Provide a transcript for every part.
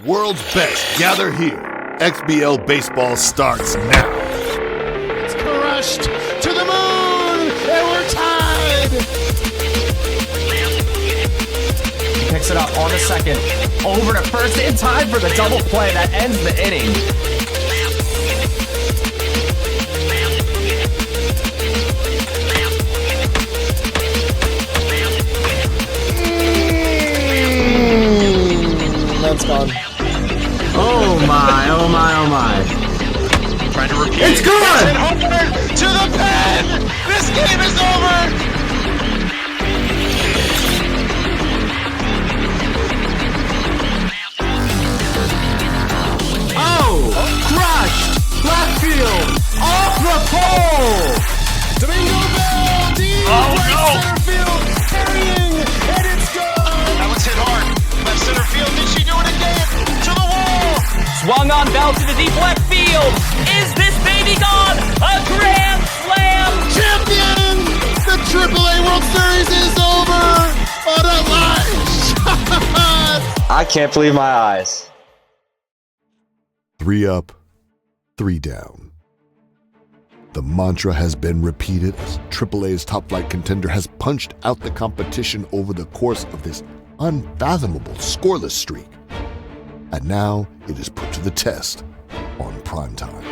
world's best gather here. XBL baseball starts now. It's crushed to the moon, and we're tied. He picks it up on the second, over to first in time for the double play that ends the inning. That's gone. Oh my, oh my, oh my. Trying to repeat. It's good! And Homer to the pen! This game is over! Oh! Crushed! Left field! Off the pole! Domingo Bell, deep right center field, carrying, and it's gone! That was hit hard. Left center field. Did she do it again? To the wall! Swung on Bell to the deep left field. Is this baby gone? A grand slam! Champion! The AAA World Series is over! What a live shot! I can't believe my eyes. 3 up, 3 down. The mantra has been repeated as AAA's top-flight contender has punched out the competition over the course of this unfathomable scoreless streak. And now it is put to the test on primetime.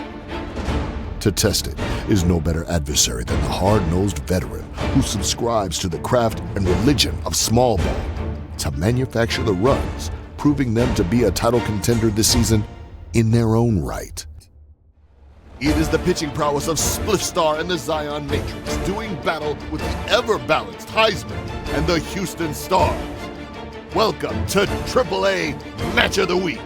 To test it is no better adversary than the hard-nosed veteran who subscribes to the craft and religion of small ball to manufacture the runs, proving them to be a title contender this season in their own right. It is the pitching prowess of Spliffstar and the Zion Matrix doing battle with the ever-balanced Heisman and the Houston Stars. Welcome to AAA Match of the Week.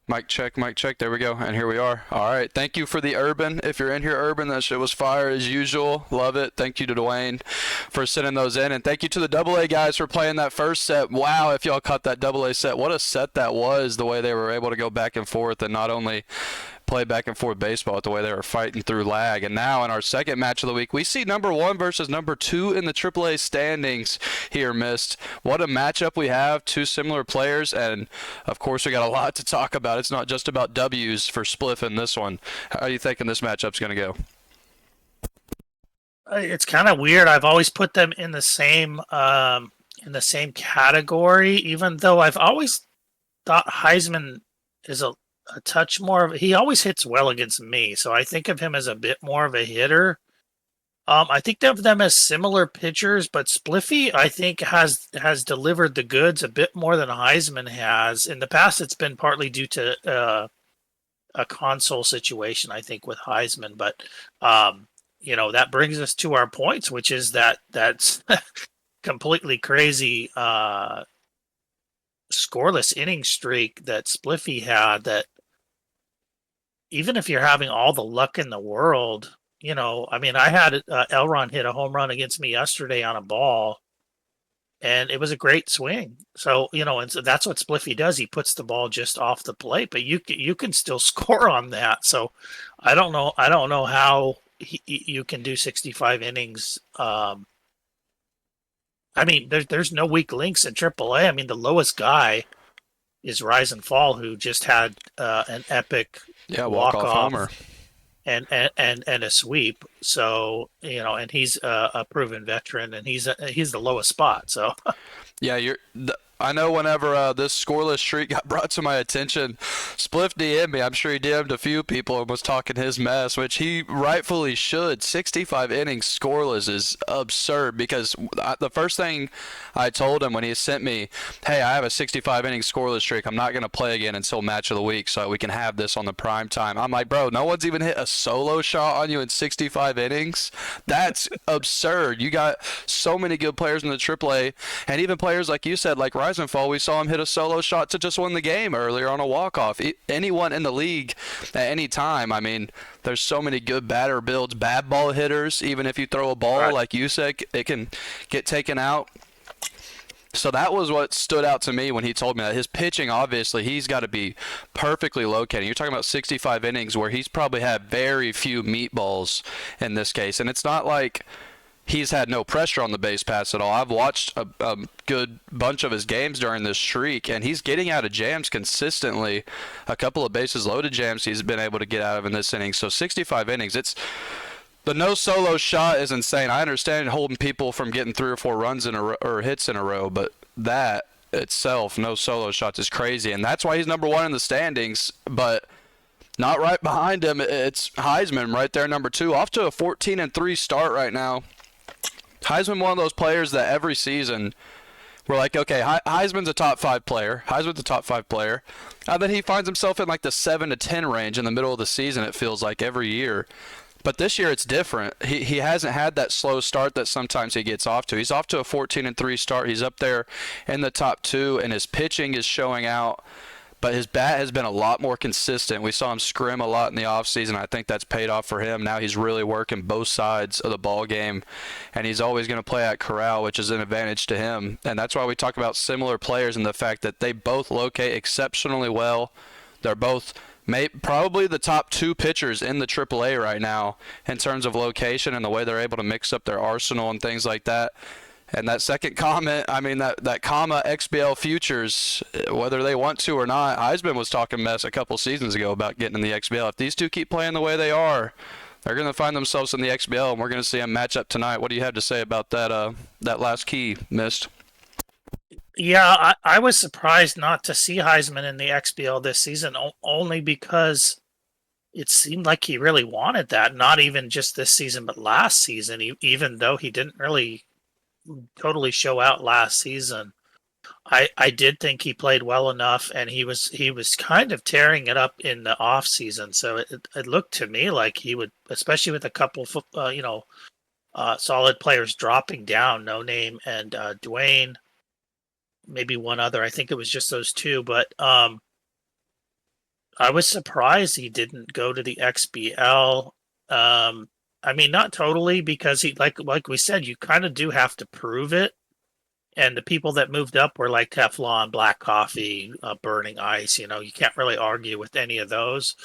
Mic check, mic check. There we go. And here we are. All right. Thank you for the Urban. If you're in here, Urban, that shit was fire as usual. Love it. Thank you to Dwayne for sending those in. And thank you to the AA guys for playing that first set. Wow, if y'all caught that AA set, what a set that was, the way they were able to go back and forth and not only play back and forth baseball, with the way they were fighting through lag. And now in our second match of the week, we see number 1 versus number 2 in the AAA standings here, Mist. What a matchup we have. 2 similar players, and of course we got a lot to talk about. It's not just about W's for Spliff in this one. How are you thinking this matchup's going to go? It's kind of weird. I've always put them in the same category, even though I've always thought Heisman is a touch more of. He always hits well against me, so I think of him as a bit more of a hitter. I think of them as similar pitchers, but Spliffy, I think, has delivered the goods a bit more than Heisman has. In the past, it's been partly due to a console situation, I think, with Heisman. But that brings us to our points, which is that's completely crazy scoreless inning streak that Spliffy had. That even if you're having all the luck in the world. I had Elron hit a home run against me yesterday on a ball, and it was a great swing. So, and so that's what Spliffy does. He puts the ball just off the plate, but you can still score on that. So I don't know how you can do 65 innings. There's no weak links in AAA. The lowest guy is Rise and Fall, who just had an epic walk-off homer. And a sweep. So, and he's a proven veteran, and he's the lowest spot. So, yeah, I know whenever this scoreless streak got brought to my attention, Spliff DM'd me. I'm sure he DM'd a few people and was talking his mess, which he rightfully should. 65 innings scoreless is absurd, because the first thing I told him when he sent me, hey, I have a 65 inning scoreless streak. I'm not going to play again until match of the week so we can have this on the prime time. I'm like, bro, no one's even hit a solo shot on you in 65 innings? That's absurd. You got so many good players in the AAA, and even players like you said, like Heisman fall, we saw him hit a solo shot to just win the game earlier on a walk-off. Anyone in the league at any time, I mean, there's so many good batter builds, bad ball hitters. Even if you throw a ball, like you said, it can get taken out. So that was what stood out to me when he told me that. His pitching, obviously, he's got to be perfectly located. You're talking about 65 innings where he's probably had very few meatballs in this case. And it's not like he's had no pressure on the base pass at all. I've watched a good bunch of his games during this streak, and he's getting out of jams consistently. A couple of bases loaded jams he's been able to get out of in this inning. So 65 innings, the no solo shot is insane. I understand holding people from getting 3 or 4 runs in a row, or hits in a row, but that itself, no solo shots, is crazy. And that's why he's number 1 in the standings, but not right behind him. It's Heisman right there, number 2, off to a 14-3 start right now. Heisman, one of those players that every season we're like, okay, Heisman's a top 5 player. Heisman's a top 5 player. Then he finds himself in like the 7 to 10 range in the middle of the season, it feels like, every year. But this year it's different. He hasn't had that slow start that sometimes he gets off to. He's off to a 14-3 start. He's up there in the top 2, and his pitching is showing out. But his bat has been a lot more consistent. We saw him scrim a lot in the offseason. I think that's paid off for him. Now he's really working both sides of the ball game, and he's always going to play at corral, which is an advantage to him. And that's why we talk about similar players and the fact that they both locate exceptionally well. They're both probably the top 2 pitchers in the AAA right now in terms of location and the way they're able to mix up their arsenal and things like that. And that second comment, I mean, that comma XBL futures, whether they want to or not, Heisman was talking mess a couple seasons ago about getting in the XBL. If these two keep playing the way they are, they're going to find themselves in the XBL, and we're going to see them match up tonight. What do you have to say about that last key, Mist? Yeah, I was surprised not to see Heisman in the XBL this season, only because it seemed like he really wanted that, not even just this season, but last season, even though he didn't really totally show out last season. I did think he played well enough, and he was kind of tearing it up in the off season. So it looked to me like he would, especially with a couple solid players dropping down, No Name and Dwayne, maybe one other. I think it was just those 2, but I was surprised he didn't go to the XBL. I mean, not totally, because he like we said, you kind of do have to prove it. And the people that moved up were like Teflon, Black Coffee, Burning Ice. You can't really argue with any of those.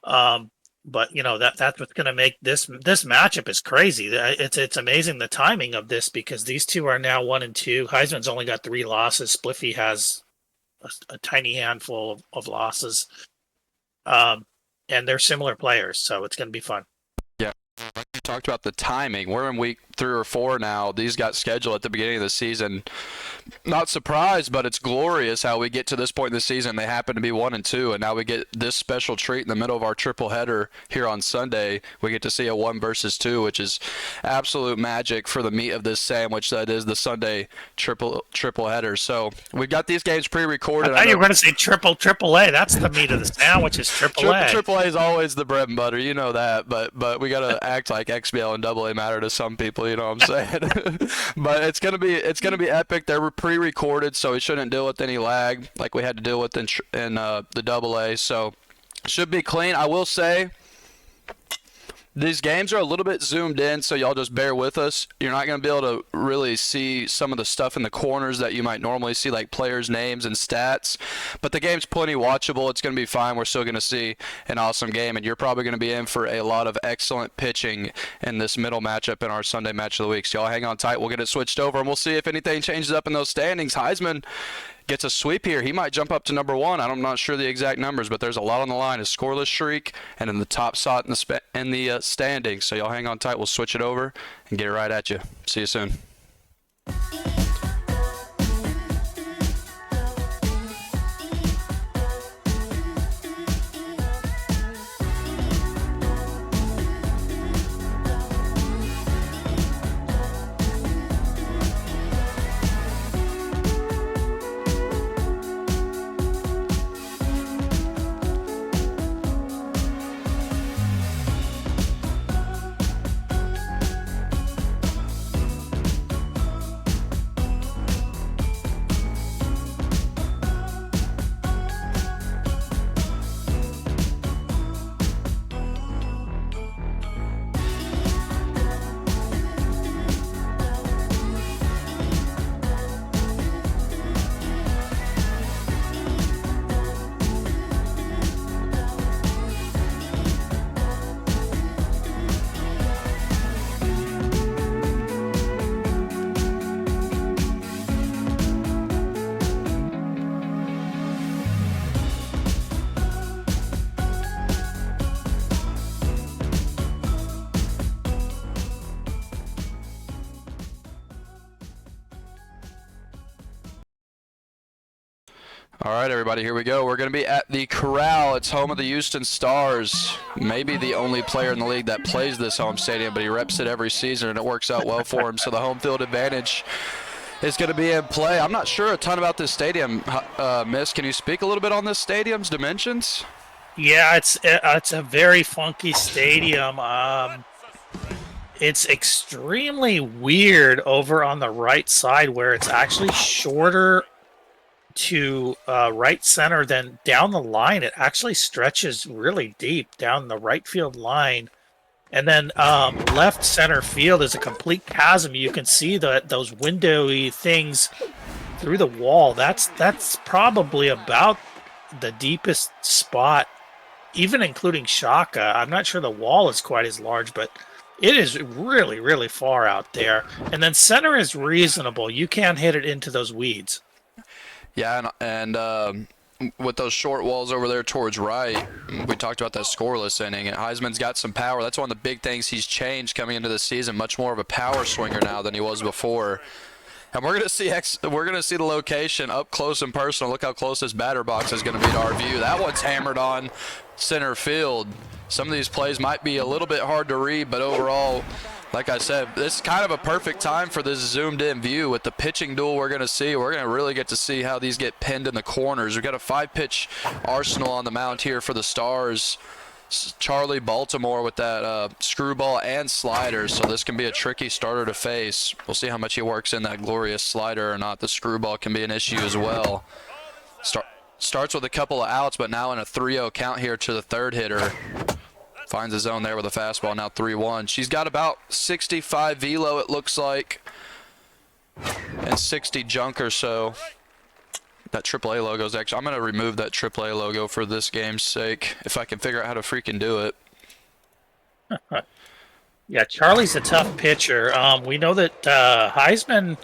But that's what's going to make this matchup is crazy. It's amazing the timing of this, because these two are now 1 and 2. Heisman's only got 3 losses. Spliffy has a tiny handful of losses. And they're similar players, so it's going to be fun. Yeah, like you talked about the timing. We're in week 3 or 4 now. These got scheduled at the beginning of the season. Not surprised, but it's glorious how we get to this point in the season. They happen to be 1 and 2, and now we get this special treat in the middle of our triple header here on Sunday. We get to see a 1 versus 2, which is absolute magic for the meat of this sandwich that is the Sunday triple header. So we've got these games pre-recorded. I thought you were going to say triple A. That's the meat of the sandwich is triple A. Triple A is always the bread and butter, you know that. But we got to act like XBL and AA matter to some people. You know what I'm saying? But it's gonna be epic. They're pre-recorded, so we shouldn't deal with any lag like we had to deal with in the AA. So should be clean. I will say these games are a little bit zoomed in, so y'all just bear with us. You're not going to be able to really see some of the stuff in the corners that you might normally see, like players' names and stats. But the game's plenty watchable. It's going to be fine. We're still going to see an awesome game, and you're probably going to be in for a lot of excellent pitching in this middle matchup in our Sunday match of the week. So y'all hang on tight. We'll get it switched over, and we'll see if anything changes up in those standings. Heisman gets a sweep here. He might jump up to number 1. I'm not sure the exact numbers, but there's a lot on the line. A scoreless streak and in the top spot in the standings. So y'all hang on tight. We'll switch it over and get it right at you. See you soon. All right, everybody, here we go. We're going to be at the Corral. It's home of the Houston Stars. Maybe the only player in the league that plays this home stadium, but he reps it every season, and it works out well for him. So the home field advantage is going to be in play. I'm not sure a ton about this stadium. Miss, can you speak a little bit on this stadium's dimensions? Yeah, it's a very funky stadium. It's extremely weird over on the right side where it's actually shorter to right center than down the line. It actually stretches really deep down the right field line. And then left center field is a complete chasm. You can see those windowy things through the wall. That's probably about the deepest spot, even including Shaka. I'm not sure the wall is quite as large, but it is really, really far out there. And then center is reasonable. You can't hit it into those weeds. Yeah, and with those short walls over there towards right, we talked about that scoreless inning. And Heisman's got some power. That's one of the big things he's changed coming into the season. Much more of a power swinger now than he was before. And we're gonna see the location up close and personal. Look how close this batter box is gonna be to our view. That one's hammered on center field. Some of these plays might be a little bit hard to read, but overall, like I said, this is kind of a perfect time for this zoomed-in view with the pitching duel we're going to see. We're going to really get to see how these get pinned in the corners. We've got a 5-pitch arsenal on the mound here for the Stars. Charlie Baltimore with that screwball and slider, so this can be a tricky starter to face. We'll see how much he works in that glorious slider or not. The screwball can be an issue as well. Starts with a couple of outs, but now in a 3-0 count here to the third hitter. Finds his zone there with a fastball, now 3-1. She's got about 65 velo, it looks like, and 60 junk or so. That AAA logo is actually, I'm going to remove that AAA logo for this game's sake, if I can figure out how to freaking do it. Yeah, Charlie's a tough pitcher. We know that Heisman,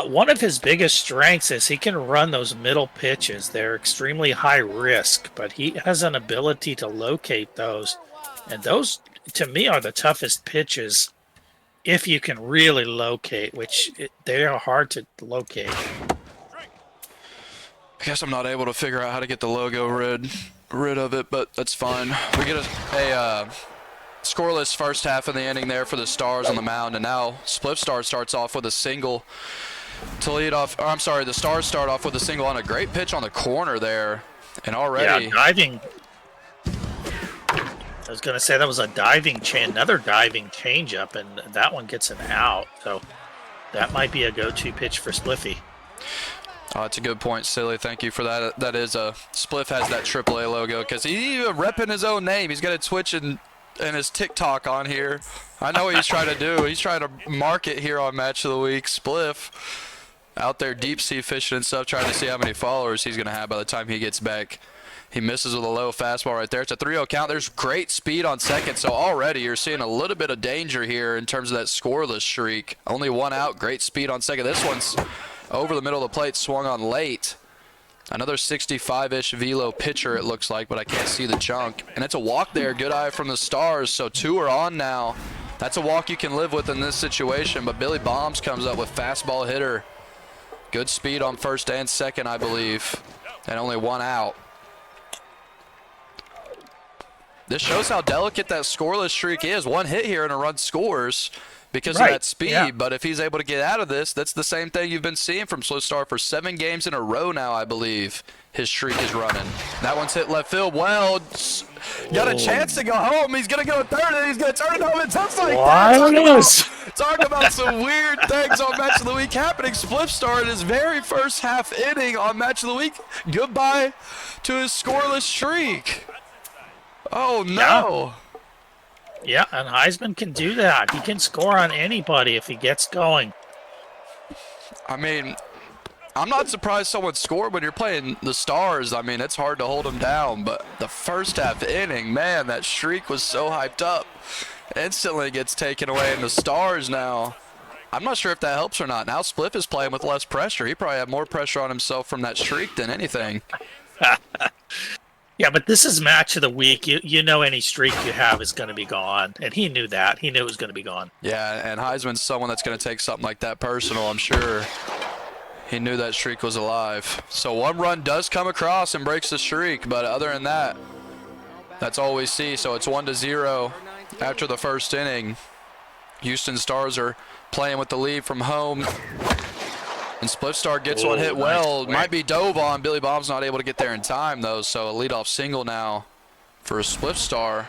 one of his biggest strengths is he can run those middle pitches. They're extremely high risk, but he has an ability to locate those. And those, to me, are the toughest pitches if you can really locate, which they are hard to locate. I guess I'm not able to figure out how to get the logo rid of it, but that's fine. We get a scoreless first half of the inning there for the Stars on the mound, and now Spliffstar starts off with a single to lead off. Or I'm sorry, the Stars start off with a single on a great pitch on the corner there, and already. Yeah, diving. I was going to say that was another diving changeup, and that one gets an out. So that might be a go-to pitch for Spliffy. It's a good point, Silly. Thank you for that. That is Spliff has that AAA logo because he's even repping his own name. He's got a Twitch and his TikTok on here. I know what he's trying to do. He's trying to market here on Match of the Week. Spliff out there deep sea fishing and stuff, trying to see how many followers he's going to have by the time he gets back. He misses with a low fastball right there. It's a 3-0 count. There's great speed on second, so already you're seeing a little bit of danger here in terms of that scoreless streak. Only one out, great speed on second. This one's over the middle of the plate, swung on late. Another 65-ish velo pitcher, it looks like, but I can't see the junk. And it's a walk there. Good eye from the Stars, so 2 are on now. That's a walk you can live with in this situation, but Billy Bombs comes up with fastball hitter. Good speed on first and second, I believe, and only 1 out. This shows how delicate that scoreless streak is. 1 hit here and a run scores because of that speed. Yeah. But if he's able to get out of this, that's the same thing you've been seeing from Spliffstar for 7 games in a row now, I believe. His streak is running. That one's hit left field well. Got a chance to go home. He's going to go third, and he's going to turn it home. It's just like that. Talk about some weird things on Match of the Week happening. Spliffstar in his very first half inning on Match of the Week. Goodbye to his scoreless streak. Oh, no. Yeah, and Heisman can do that. He can score on anybody if he gets going. I mean, I'm not surprised someone scored when you're playing the Stars. I mean, it's hard to hold them down, but the first half inning, man, that streak was so hyped up. Instantly gets taken away, and the Stars now, I'm not sure if that helps or not. Now Spliff is playing with less pressure. He probably had more pressure on himself from that streak than anything. Yeah, but this is Match of the Week. You know any streak you have is going to be gone, and he knew that. He knew it was going to be gone. Yeah, and Heisman's someone that's going to take something like that personal, I'm sure. He knew that streak was alive. So one run does come across and breaks the streak, but other than that, that's all we see. So it's 1-0 after the first inning. Houston Stars are playing with the lead from home. And Spliffstar gets one hit well. Might be dove on. Billy Bob's not able to get there in time, though. So a leadoff single now for Spliffstar.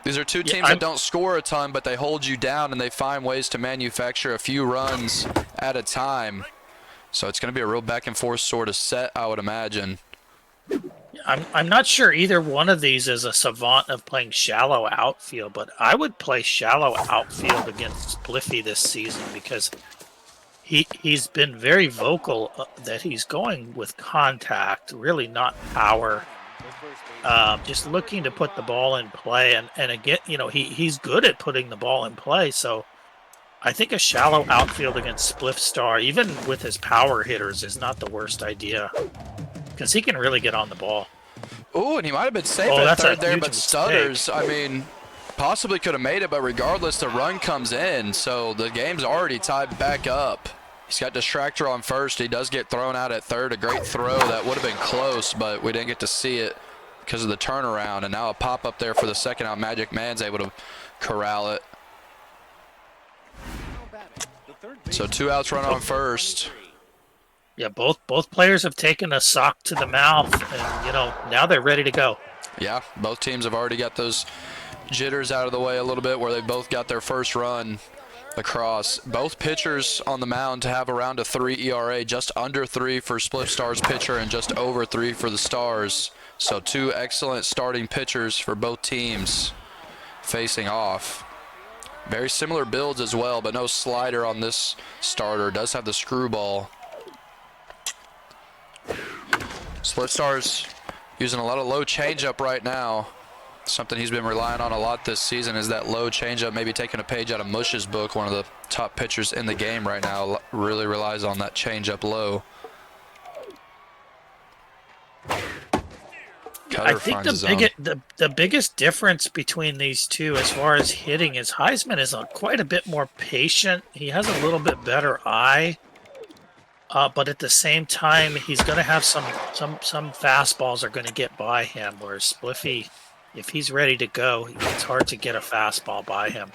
These are two teams that don't score a ton, but they hold you down and they find ways to manufacture a few runs at a time. So it's going to be a real back and forth sort of set, I would imagine. I'm not sure either one of these is a savant of playing shallow outfield, but I would play shallow outfield against Spliffy this season because he's been very vocal that he's going with contact, really not power. Just looking to put the ball in play, and again, you know, he's good at putting the ball in play. So I think a shallow outfield against Spliffstar, even with his power hitters, is not the worst idea because he can really get on the ball. Oh, and he might have been safe at third there, but stutters. I mean, possibly could have made it, but regardless, the run comes in, so the game's already tied back up. He's got distractor on first. He does get thrown out at third. A great throw that would have been close, but we didn't get to see it because of the turnaround. And now a pop up there for the second out. Magic Man's able to corral it. So 2 outs, run on first. Yeah, both players have taken a sock to the mouth, and you know now they're ready to go. Yeah, both teams have already got those jitters out of the way a little bit, where they both got their first run across. Both pitchers on the mound to have around a 3 ERA, just under 3 for Spliffstar's pitcher and just over 3 for the Stars. So 2 excellent starting pitchers for both teams facing off. Very similar builds as well, but no slider on this starter. Does have the screwball. Spliffstar's using a lot of low changeup right now. Something he's been relying on a lot this season is that low changeup, maybe taking a page out of Mush's book. One of the top pitchers in the game right now really relies on that changeup low. I think the biggest difference between these two as far as hitting is Heisman is quite a bit more patient. He has a little bit better eye. But at the same time, he's going to have some fastballs are going to get by him, whereas Spliffy, if he's ready to go, it's hard to get a fastball by him.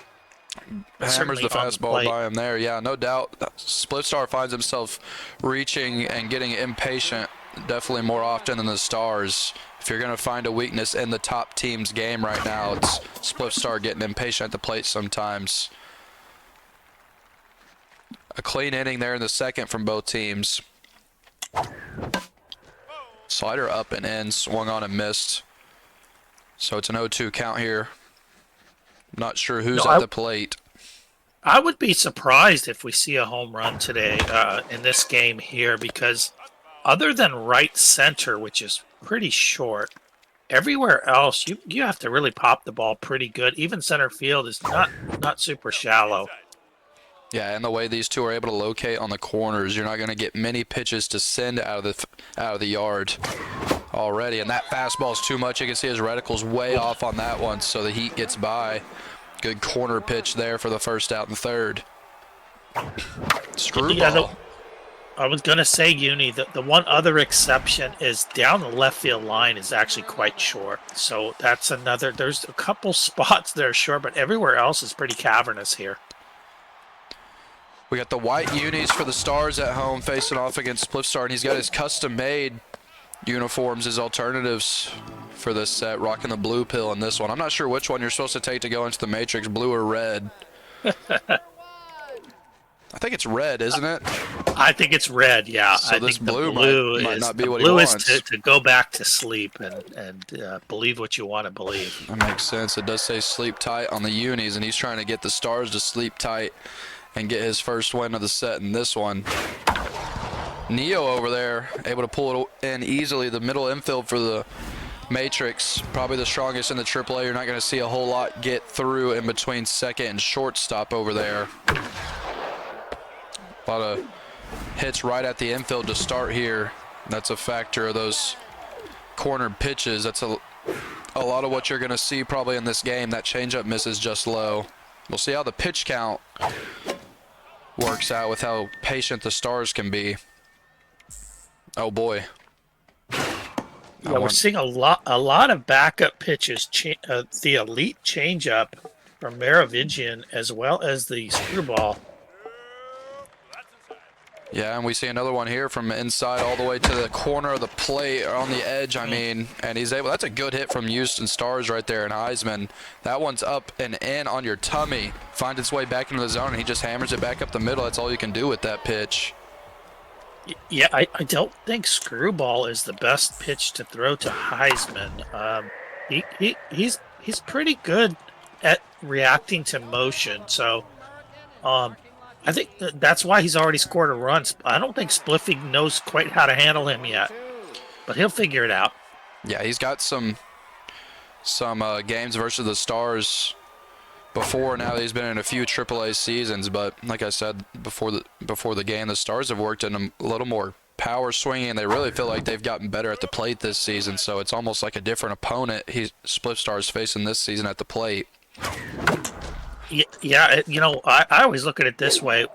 Hammers the fastball by him there. Yeah, no doubt. Spliffstar finds himself reaching and getting impatient definitely more often than the Stars. If you're going to find a weakness in the top team's game right now, it's Spliffstar getting impatient at the plate sometimes. A clean inning there in the second from both teams. Slider up and in, swung on and missed. So it's an 0-2 count here. Not sure who's at the plate. I would be surprised if we see a home run today in this game here, because other than right center, which is pretty short, everywhere else you have to really pop the ball pretty good. Even center field is not super shallow. Yeah, and the way these two are able to locate on the corners, you're not going to get many pitches to send out of the yard already. And that fastball is too much. You can see his reticle's way off on that one, so the heat gets by. Good corner pitch there for the first out and third. Screwball. Yeah, I was going to say, Uni, the one other exception is down the left field line is actually quite short. So that's another. There's a couple spots that are short, but everywhere else is pretty cavernous here. We got the white unis for the Stars at home facing off against Spliffstar, and he's got his custom-made uniforms as alternatives for this set, rocking the blue pill in this one. I'm not sure which one you're supposed to take to go into the Matrix, blue or red. I think it's red, isn't it? I think it's red, yeah. So I this think blue might not be what he blue wants. is to go back to sleep and believe what you want to believe. That makes sense. It does say sleep tight on the unis, and he's trying to get the Stars to sleep tight and get his first win of the set in this one. Neo over there, able to pull it in easily. The middle infield for the Matrix, probably the strongest in the AAA. You're not going to see a whole lot get through in between second and shortstop over there. A lot of hits right at the infield to start here. That's a factor of those cornered pitches. That's a lot of what you're going to see probably in this game. That changeup misses just low. We'll see how the pitch count works out with how patient the Stars can be. Oh boy. Yeah, we're seeing a lot of backup pitches. The elite changeup from Merovingian as well as the screwball. Yeah, and we see another one here from inside all the way to the corner of the plate, or on the edge, I mean. And he's able, that's a good hit from Houston Stars right there, and Heisman. That one's up and in on your tummy. Finds its way back into the zone, and he just hammers it back up the middle. That's all you can do with that pitch. Yeah, I don't think screwball is the best pitch to throw to Heisman. He's pretty good at reacting to motion, so I think that's why he's already scored a run. I don't think Spliffy knows quite how to handle him yet, but he'll figure it out. Yeah, he's got some games versus the Stars before. Now he's been in a few AAA seasons, but like I said before the game, the Stars have worked in a little more power swinging, and they really feel like they've gotten better at the plate this season. So it's almost like a different opponent Spliffstar is facing this season at the plate. Yeah, I always look at it this way.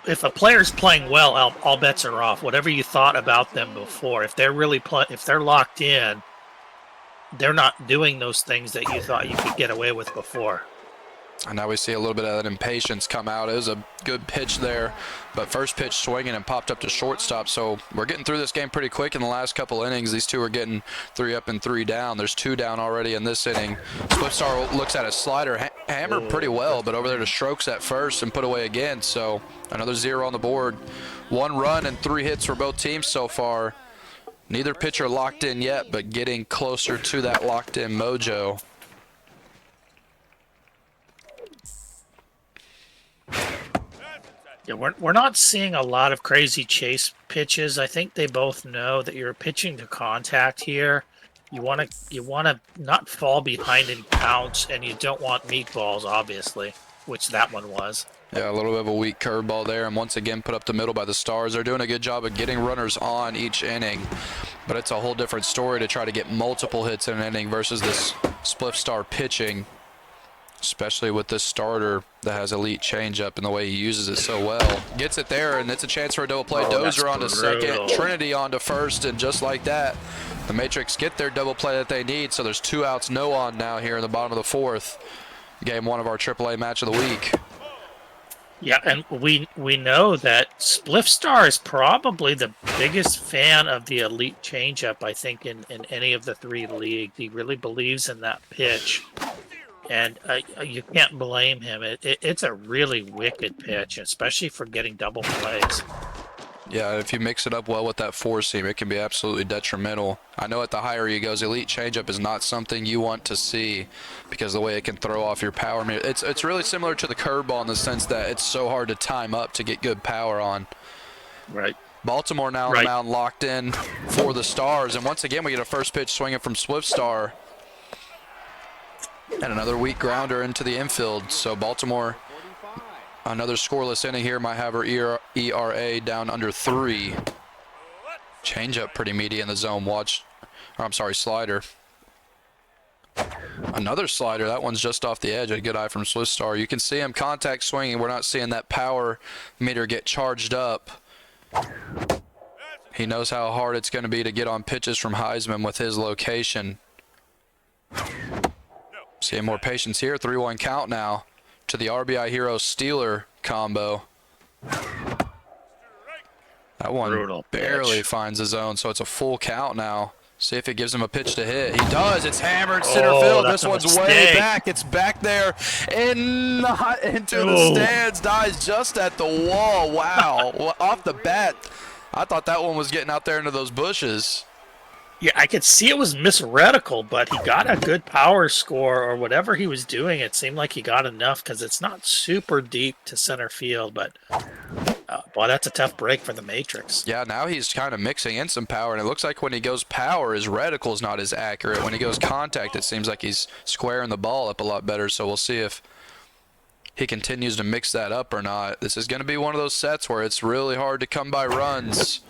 If a player's playing well, all bets are off. Whatever you thought about them before, if they're really if they're locked in, they're not doing those things that you thought you could get away with before. And now we see a little bit of that impatience come out. It was a good pitch there, but first pitch swinging and popped up to shortstop. So we're getting through this game pretty quick in the last couple innings. These two are getting 3 up and 3 down. There's 2 down already in this inning. Spliffstar looks at a slider, hammered pretty well, but over there to strokes at first and put away again. So another 0 on the board. 1 run and 3 hits for both teams so far. Neither pitcher locked in yet, but getting closer to that locked-in mojo. Yeah, we're not seeing a lot of crazy chase pitches. I think they both know that you're pitching to contact here. You want to not fall behind in counts, and you don't want meatballs, obviously, which that one was. Yeah, a little bit of a weak curveball there, and once again put up the middle by the Stars. They're doing a good job of getting runners on each inning, but it's a whole different story to try to get multiple hits in an inning versus this Spliffstar pitching, especially with this starter that has elite changeup and the way he uses it so well. Gets it there, and it's a chance for a double play. Dozer onto second, Trinity onto first, and just like that, the Matrix get their double play that they need. So there's 2 outs, no on now here in the bottom of the 4th. Game 1 of our AAA match of the week. Yeah, and we know that Spliffstar is probably the biggest fan of the elite changeup, I think, in any of the 3 leagues. He really believes in that pitch, and you can't blame him. It's a really wicked pitch, especially for getting double plays. Yeah, if you mix it up well with that 4-seam, it can be absolutely detrimental. I know at the higher he goes, elite changeup is not something you want to see because the way it can throw off your power. It's really similar to the curveball in the sense that it's so hard to time up to get good power on. Right. Baltimore now on the mound locked in for the Stars, and once again we get a first pitch swinging from Spliffstar. And another weak grounder into the infield. So Baltimore, another scoreless inning here, might have her ERA down under 3. Changeup pretty meaty in the zone. Slider. Another slider. That one's just off the edge. A good eye from Spliffstar. You can see him contact swinging. We're not seeing that power meter get charged up. He knows how hard it's going to be to get on pitches from Heisman with his location. Seeing more patience here. 3-1 count now to the RBI Hero Steeler combo. That one barely finds the zone, so it's a full count now. See if it gives him a pitch to hit. He does. It's hammered center field. This one's way back. It's back there into the stands. Dies just at the wall. Wow. Well, off the bat, I thought that one was getting out there into those bushes. Yeah, I could see it was misretical, but he got a good power score, or whatever he was doing. It seemed like he got enough because it's not super deep to center field, but boy, that's a tough break for the Matrix. Yeah, now he's kind of mixing in some power, and it looks like when he goes power, his reticle's not as accurate. When he goes contact, it seems like he's squaring the ball up a lot better, so we'll see if he continues to mix that up or not. This is going to be one of those sets where it's really hard to come by runs.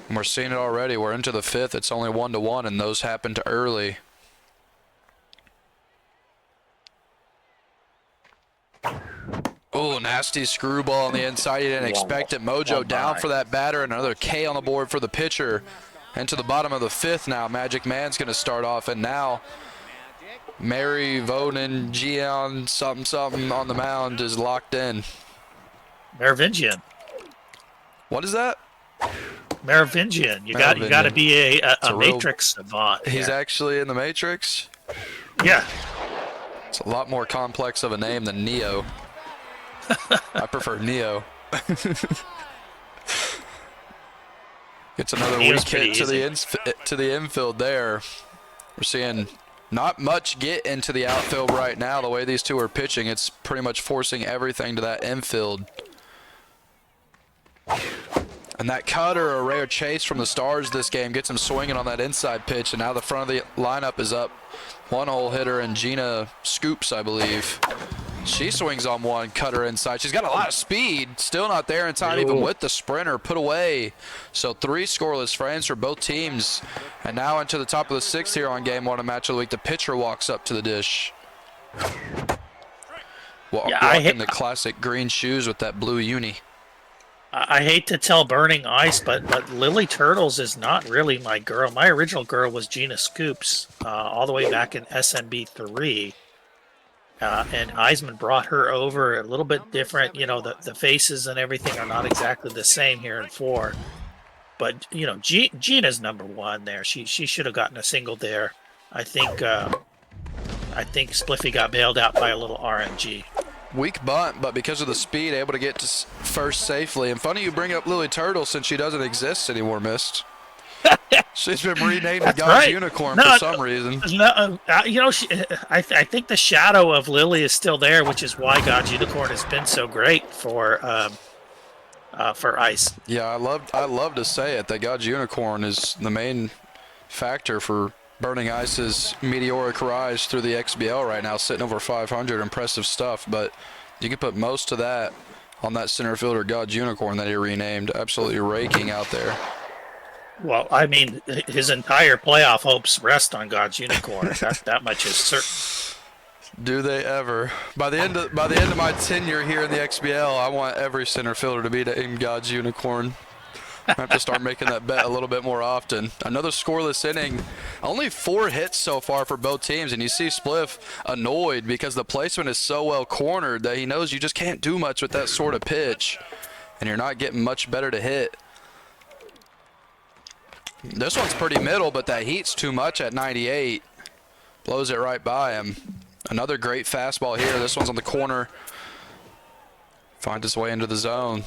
And we're seeing it already. We're into the 5th. It's only 1-1, and those happened early. Oh, nasty screwball on the inside. You didn't expect it. Mojo down for that batter, and another K on the board for the pitcher. And to the bottom of the 5th now, Magic Man's going to start off, and now Mary Vonen Gian something on the mound is locked in. Merovingian. What is that? Merovingian. You got to be a Matrix savant. He's actually in the Matrix? Yeah. It's a lot more complex of a name than Neo. I prefer Neo. Gets another weak hit to the infield there. We're seeing not much get into the outfield right now. The way these two are pitching, it's pretty much forcing everything to that infield. And that cutter, a rare chase from the Stars this game, gets him swinging on that inside pitch. And now the front of the lineup is up. One-hole hitter and Gina Scoops, I believe. She swings on one, cutter inside. She's got a lot of speed. Still not there in time, even with the sprinter put away. So 3 scoreless frames for both teams. And now into the top of the 6th here on Game 1 of Match of the Week. The pitcher walks up to the dish. Walking the classic green shoes with that blue uni. I hate to tell Burning Ice, but Lily Turtles is not really my girl. My original girl was Gina Scoops, all the way back in SMB 3. And Heisman brought her over a little bit different. You know, the faces and everything are not exactly the same here in 4. But, you know, Gina's number 1 there. She should have gotten a single there. I think Spliffy got bailed out by a little RNG. Weak bunt, but because of the speed, able to get to first safely. And funny you bring up Lily Turtle since she doesn't exist anymore, Mist. She's been renamed to God's Unicorn for some reason. No, you know, I think the shadow of Lily is still there, which is why God's Unicorn has been so great for Ice. Yeah, I love to say it that God's Unicorn is the main factor for Burning Ice's meteoric rise through the XBL right now, sitting over 500. Impressive stuff, but you can put most of that on that center fielder God's Unicorn that he renamed. Absolutely raking out there. Well, I mean, his entire playoff hopes rest on God's Unicorn. That much is certain. Do they ever? By the end of my tenure here in the XBL, I want every center fielder to be named God's Unicorn. I have to start making that bet a little bit more often. Another scoreless inning. Only 4 hits so far for both teams, and you see Spliff annoyed because the placement is so well cornered that he knows you just can't do much with that sort of pitch, and you're not getting much better to hit. This one's pretty middle, but that heat's too much at 98. Blows it right by him. Another great fastball here. This one's on the corner. Finds his way into the zone.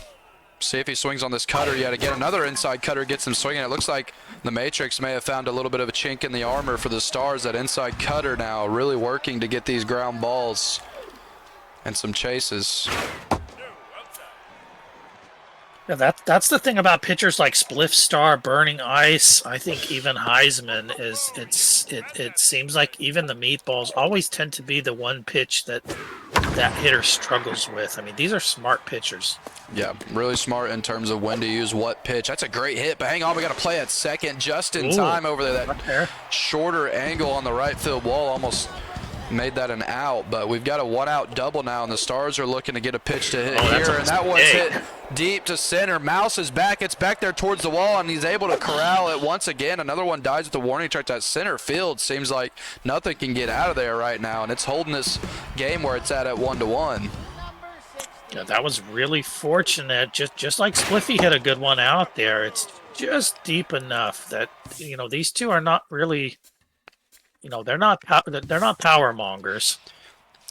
See if he swings on this cutter yet again. Another inside cutter gets him swinging. It looks like the Matrix may have found a little bit of a chink in the armor for the Stars. That inside cutter now really working to get these ground balls and some chases. Yeah, that's the thing about pitchers like Spliffstar, Burning Ice. I think even Heisman is. It seems like even the meatballs always tend to be the one pitch that hitter struggles with. I mean, these are smart pitchers. Yeah, really smart in terms of when to use what pitch. That's a great hit, but hang on, we got to play at second just in time over there. That shorter angle on the right field wall almost made that an out, but we've got a 1-out double now, and the Stars are looking to get a pitch to hit here, and that one's hit deep to center. Mouse is back. It's back there towards the wall, and he's able to corral it once again. Another one dies with the warning track. That center field seems like nothing can get out of there right now, and it's holding this game where it's at 1-1. Yeah, that was really fortunate. Just like Spliffy hit a good one out there. It's just deep enough that, you know, these two are not really, you know, they're not power mongers.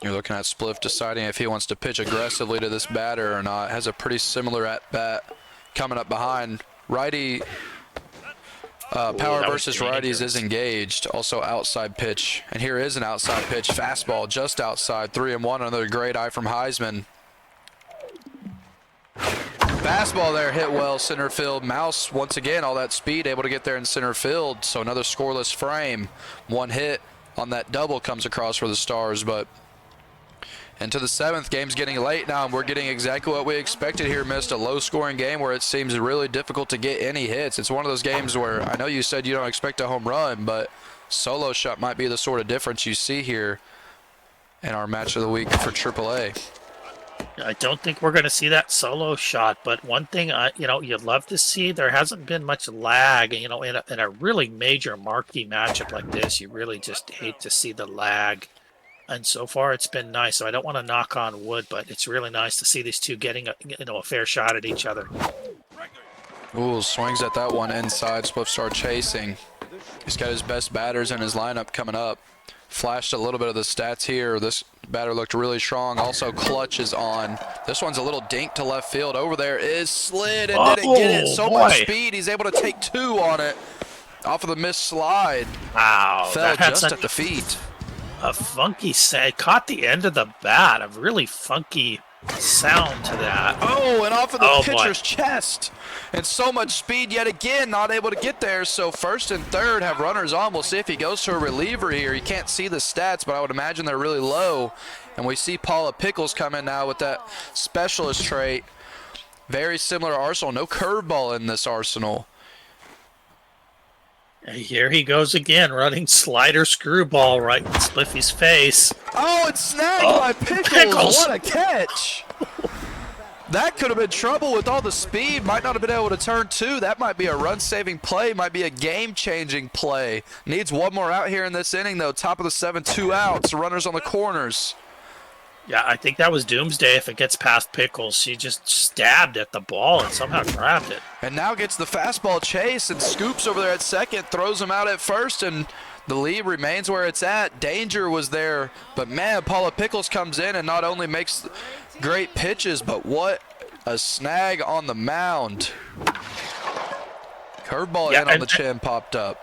You're looking at Spliff deciding if he wants to pitch aggressively to this batter or not. Has a pretty similar at bat coming up behind. Righty power versus righties is engaged. Also outside pitch, and here is an outside pitch. Fastball just outside. 3-1. Another great eye from Heisman. Fastball there hit well center field. Mouse once again, all that speed, able to get there in center field. So another scoreless frame. One hit on that double comes across for the Stars, but into the 7th. Game's getting late now, and we're getting exactly what we expected here. Missed a low-scoring game where it seems really difficult to get any hits. It's one of those games where I know you said you don't expect a home run, but solo shot might be the sort of difference you see here in our match of the week for AAA. I don't think we're going to see that solo shot, but one thing you'd love to see, there hasn't been much lag. In a really major marquee matchup like this, you really just hate to see the lag. And so far, it's been nice. So I don't want to knock on wood, but it's really nice to see these two getting a fair shot at each other. Ooh, swings at that one inside. Spliffstar chasing. He's got his best batters in his lineup coming up. Flashed a little bit of the stats here. This batter looked really strong. Also, clutch is on. This one's a little dink to left field. Over there is slid and didn't get it. So much speed. He's able to take two on it off of the missed slide. Wow. Fell just at the feet. A funky sound. Caught the end of the bat. A really funky sound to that. Oh, and off of the pitcher's chest. And so much speed yet again, not able to get there. So first and third have runners on. We'll see if he goes to a reliever here. You can't see the stats, but I would imagine they're really low. And we see Paula Pickles come in now with that specialist trait. Very similar arsenal. No curveball in this arsenal. Here he goes again, running slider screwball right in Spliffy's face. Oh, it's snagged by Pickles. What a catch. That could have been trouble with all the speed. Might not have been able to turn two. That might be a run-saving play. Might be a game-changing play. Needs one more out here in this inning, though. Top of the 7, 2 outs. Runners on the corners. Yeah, I think that was doomsday if it gets past Pickles. She just stabbed at the ball and somehow grabbed it. And now gets the fastball chase and scoops over there at second, throws him out at first, and the lead remains where it's at. Danger was there, but man, Paula Pickles comes in and not only makes great pitches, but what a snag on the mound. Curveball in on the chin popped up.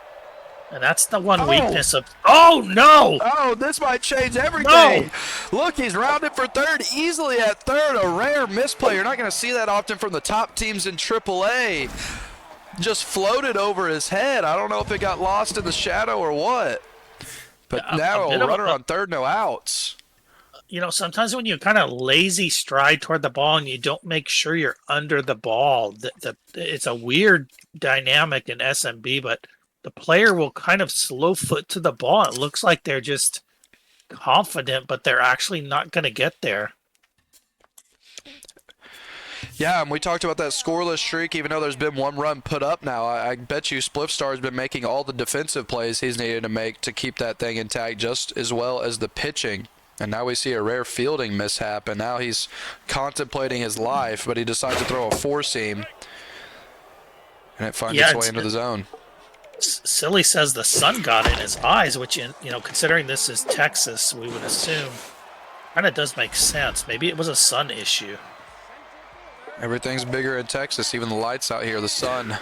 And that's the one weakness of... Oh, no! Oh, this might change everything. No. Look, he's rounded for third, easily at third. A rare misplay. You're not going to see that often from the top teams in AAA. Just floated over his head. I don't know if it got lost in the shadow or what. But now a runner on third, no outs. Sometimes when you kind of lazy stride toward the ball and you don't make sure you're under the ball, it's a weird dynamic in SMB, but the player will kind of slow foot to the ball. It looks like they're just confident, but they're actually not going to get there. Yeah, and we talked about that scoreless streak, even though there's been one run put up now. I bet you Spliffstar's been making all the defensive plays he's needed to make to keep that thing intact, just as well as the pitching. And now we see a rare fielding mishap, and now he's contemplating his life, but he decides to throw a four-seam, and it finds its way into the zone. Silly says the sun got in his eyes, which, considering this is Texas, we would assume kind of does make sense. Maybe it was a sun issue. Everything's bigger in Texas, even the lights out here, the sun.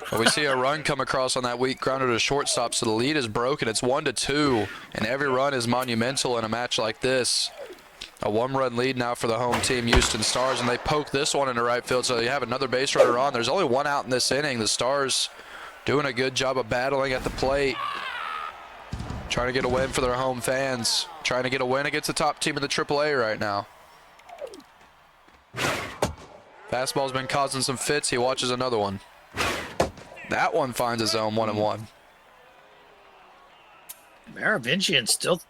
But we see a run come across on that weak grounder to shortstop, so the lead is broken. It's 1-2, and every run is monumental in a match like this. A one-run lead now for the home team, Houston Stars, and they poke this one into right field, so you have another base runner on. There's only one out in this inning. The Stars doing a good job of battling at the plate, trying to get a win for their home fans, trying to get a win against the top team in the AAA right now. Fastball's been causing some fits. He watches another one. That one finds his own 1-1. Merovingian still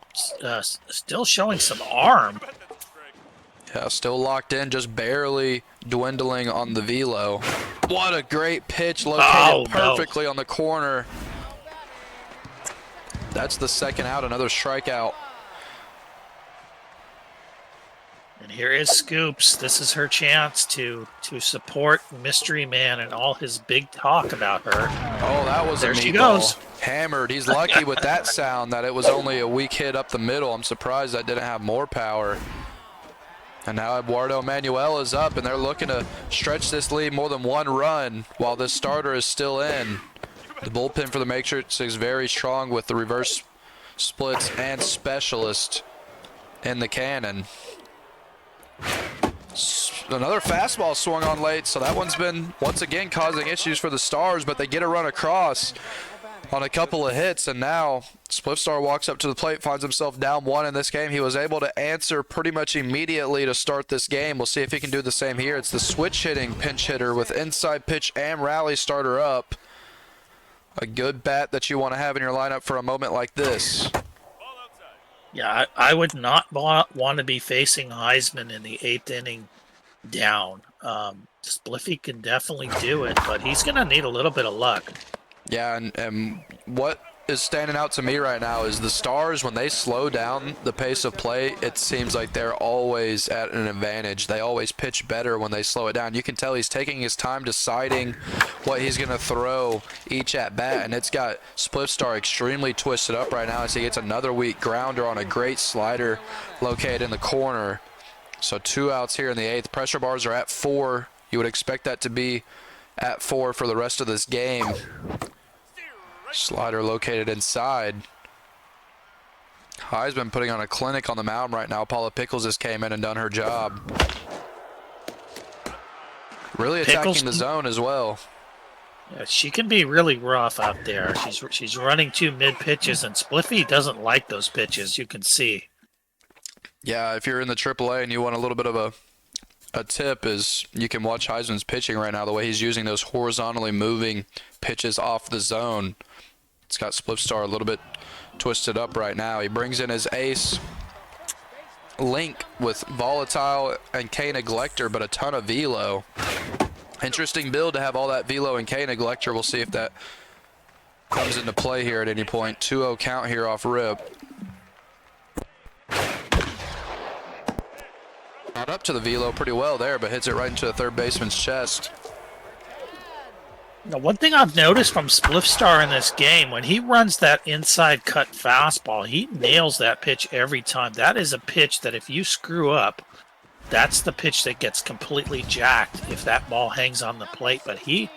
showing some arm. Yeah, still locked in, just barely dwindling on the velo. What a great pitch, located perfectly on the corner. That's the second out, another strikeout. And here is Scoops. This is her chance to support Mystery Man and all his big talk about her. Oh, that was there a she meatball. goes. Hammered. He's lucky with that sound that it was only a weak hit up the middle. I'm surprised that didn't have more power. And now Eduardo Manuel is up, and they're looking to stretch this lead more than one run while this starter is still in. The bullpen for the Matrix is very strong with the reverse splits and specialist in the cannon. Another fastball swung on late, so that one's been once again causing issues for the Stars, but they get a run across on a couple of hits, and now Spliffstar walks up to the plate, finds himself down one in this game. He was able to answer pretty much immediately to start this game. We'll see if he can do the same here. It's the switch hitting pinch hitter with inside pitch and rally starter up. A good bat that you want to have in your lineup for a moment like this. Yeah, I would not want to be facing Heisman in the 8th inning down. Spliffy can definitely do it, but he's going to need a little bit of luck. Yeah, and what is standing out to me right now is the Stars, when they slow down the pace of play, it seems like they're always at an advantage. They always pitch better when they slow it down. You can tell he's taking his time deciding what he's going to throw each at bat, and it's got Spliffstar extremely twisted up right now as he gets another weak grounder on a great slider located in the corner. So 2 outs here in the 8th. Pressure bars are at 4. You would expect that to be at 4 for the rest of this game. Slider located inside. Heisman putting on a clinic on the mound right now. Paula Pickles just came in and done her job. Really attacking the zone as well. Yeah, she can be really rough out there. She's running 2 mid pitches, and Spliffy doesn't like those pitches. You can see. Yeah, if you're in the AAA and you want a little bit of a tip, is you can watch Heisman's pitching right now. The way he's using those horizontally moving pitches off the zone. It's got Spliffstar a little bit twisted up right now. He brings in his ace Link with Volatile and K Neglector, but a ton of velo. Interesting build to have all that velo and K Neglector. We'll see if that comes into play here at any point. 2-0 count here off rip. Got up to the velo pretty well there, but hits it right into the third baseman's chest. Now, one thing I've noticed from Spliffstar in this game, when he runs that inside cut fastball, he nails that pitch every time. That is a pitch that if you screw up, that's the pitch that gets completely jacked if that ball hangs on the plate. But he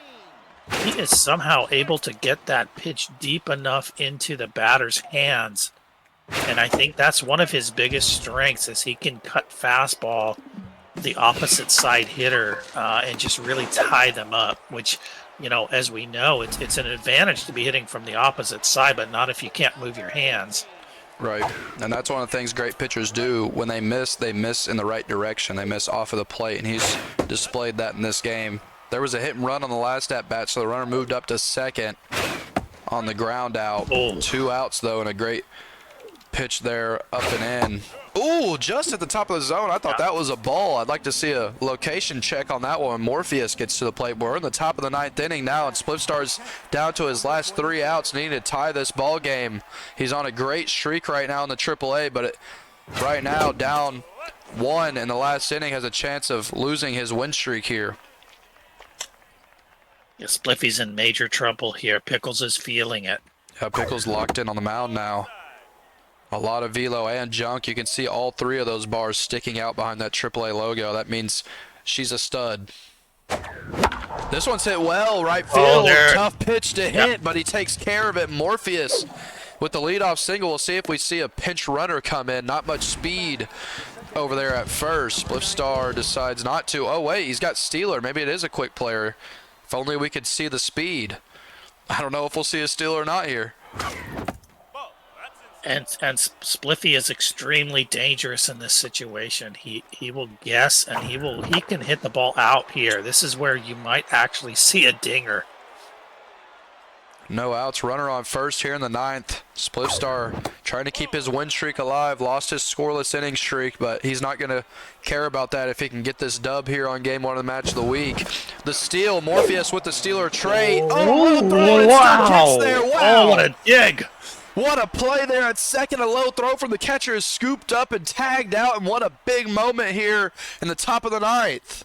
is somehow able to get that pitch deep enough into the batter's hands. And I think that's one of his biggest strengths, is he can cut fastball the opposite side hitter and just really tie them up, which, you know, as we know, it's an advantage to be hitting from the opposite side, but not if you can't move your hands. Right, and that's one of the things great pitchers do. When they miss in the right direction. They miss off of the plate, and he's displayed that in this game. There was a hit and run on the last at-bat, so the runner moved up to second on the ground out. Oh. 2 outs, though, and a great pitch there up and in. Ooh, just at the top of the zone. I thought that was a ball. I'd like to see a location check on that one when Morpheus gets to the plate. We're in the top of the 9th inning now, and Spliffstar's down to his last 3 outs, needing to tie this ball game. He's on a great streak right now in the AAA, but right now down 1 in the last inning, has a chance of losing his win streak here. Yeah, Spliffy's in major trouble here. Pickles is feeling it. Yeah, Pickles locked in on the mound now. A lot of velo and junk. You can see all 3 of those bars sticking out behind that AAA logo. That means she's a stud. This one's hit well, right field. Tough pitch to hit, but he takes care of it. Morpheus with the leadoff single. We'll see if we see a pinch runner come in. Not much speed over there at first. Spliffstar decides not to. Oh, wait, he's got Steeler. Maybe it is a quick player. If only we could see the speed. I don't know if we'll see a steal or not here. And Spliffy is extremely dangerous in this situation. He will guess, and he can hit the ball out here. This is where you might actually see a dinger. No outs, runner on first here in the 9th. Spliffstar trying to keep his win streak alive. Lost his scoreless inning streak, but he's not going to care about that if he can get this dub here on game 1 of the match of the week. The steal, Morpheus with the Steeler trait. Oh, throw, wow. gets there. Wow. Oh, what a dig. What a play there at second. A low throw from the catcher is scooped up and tagged out, and what a big moment here in the top of the 9th.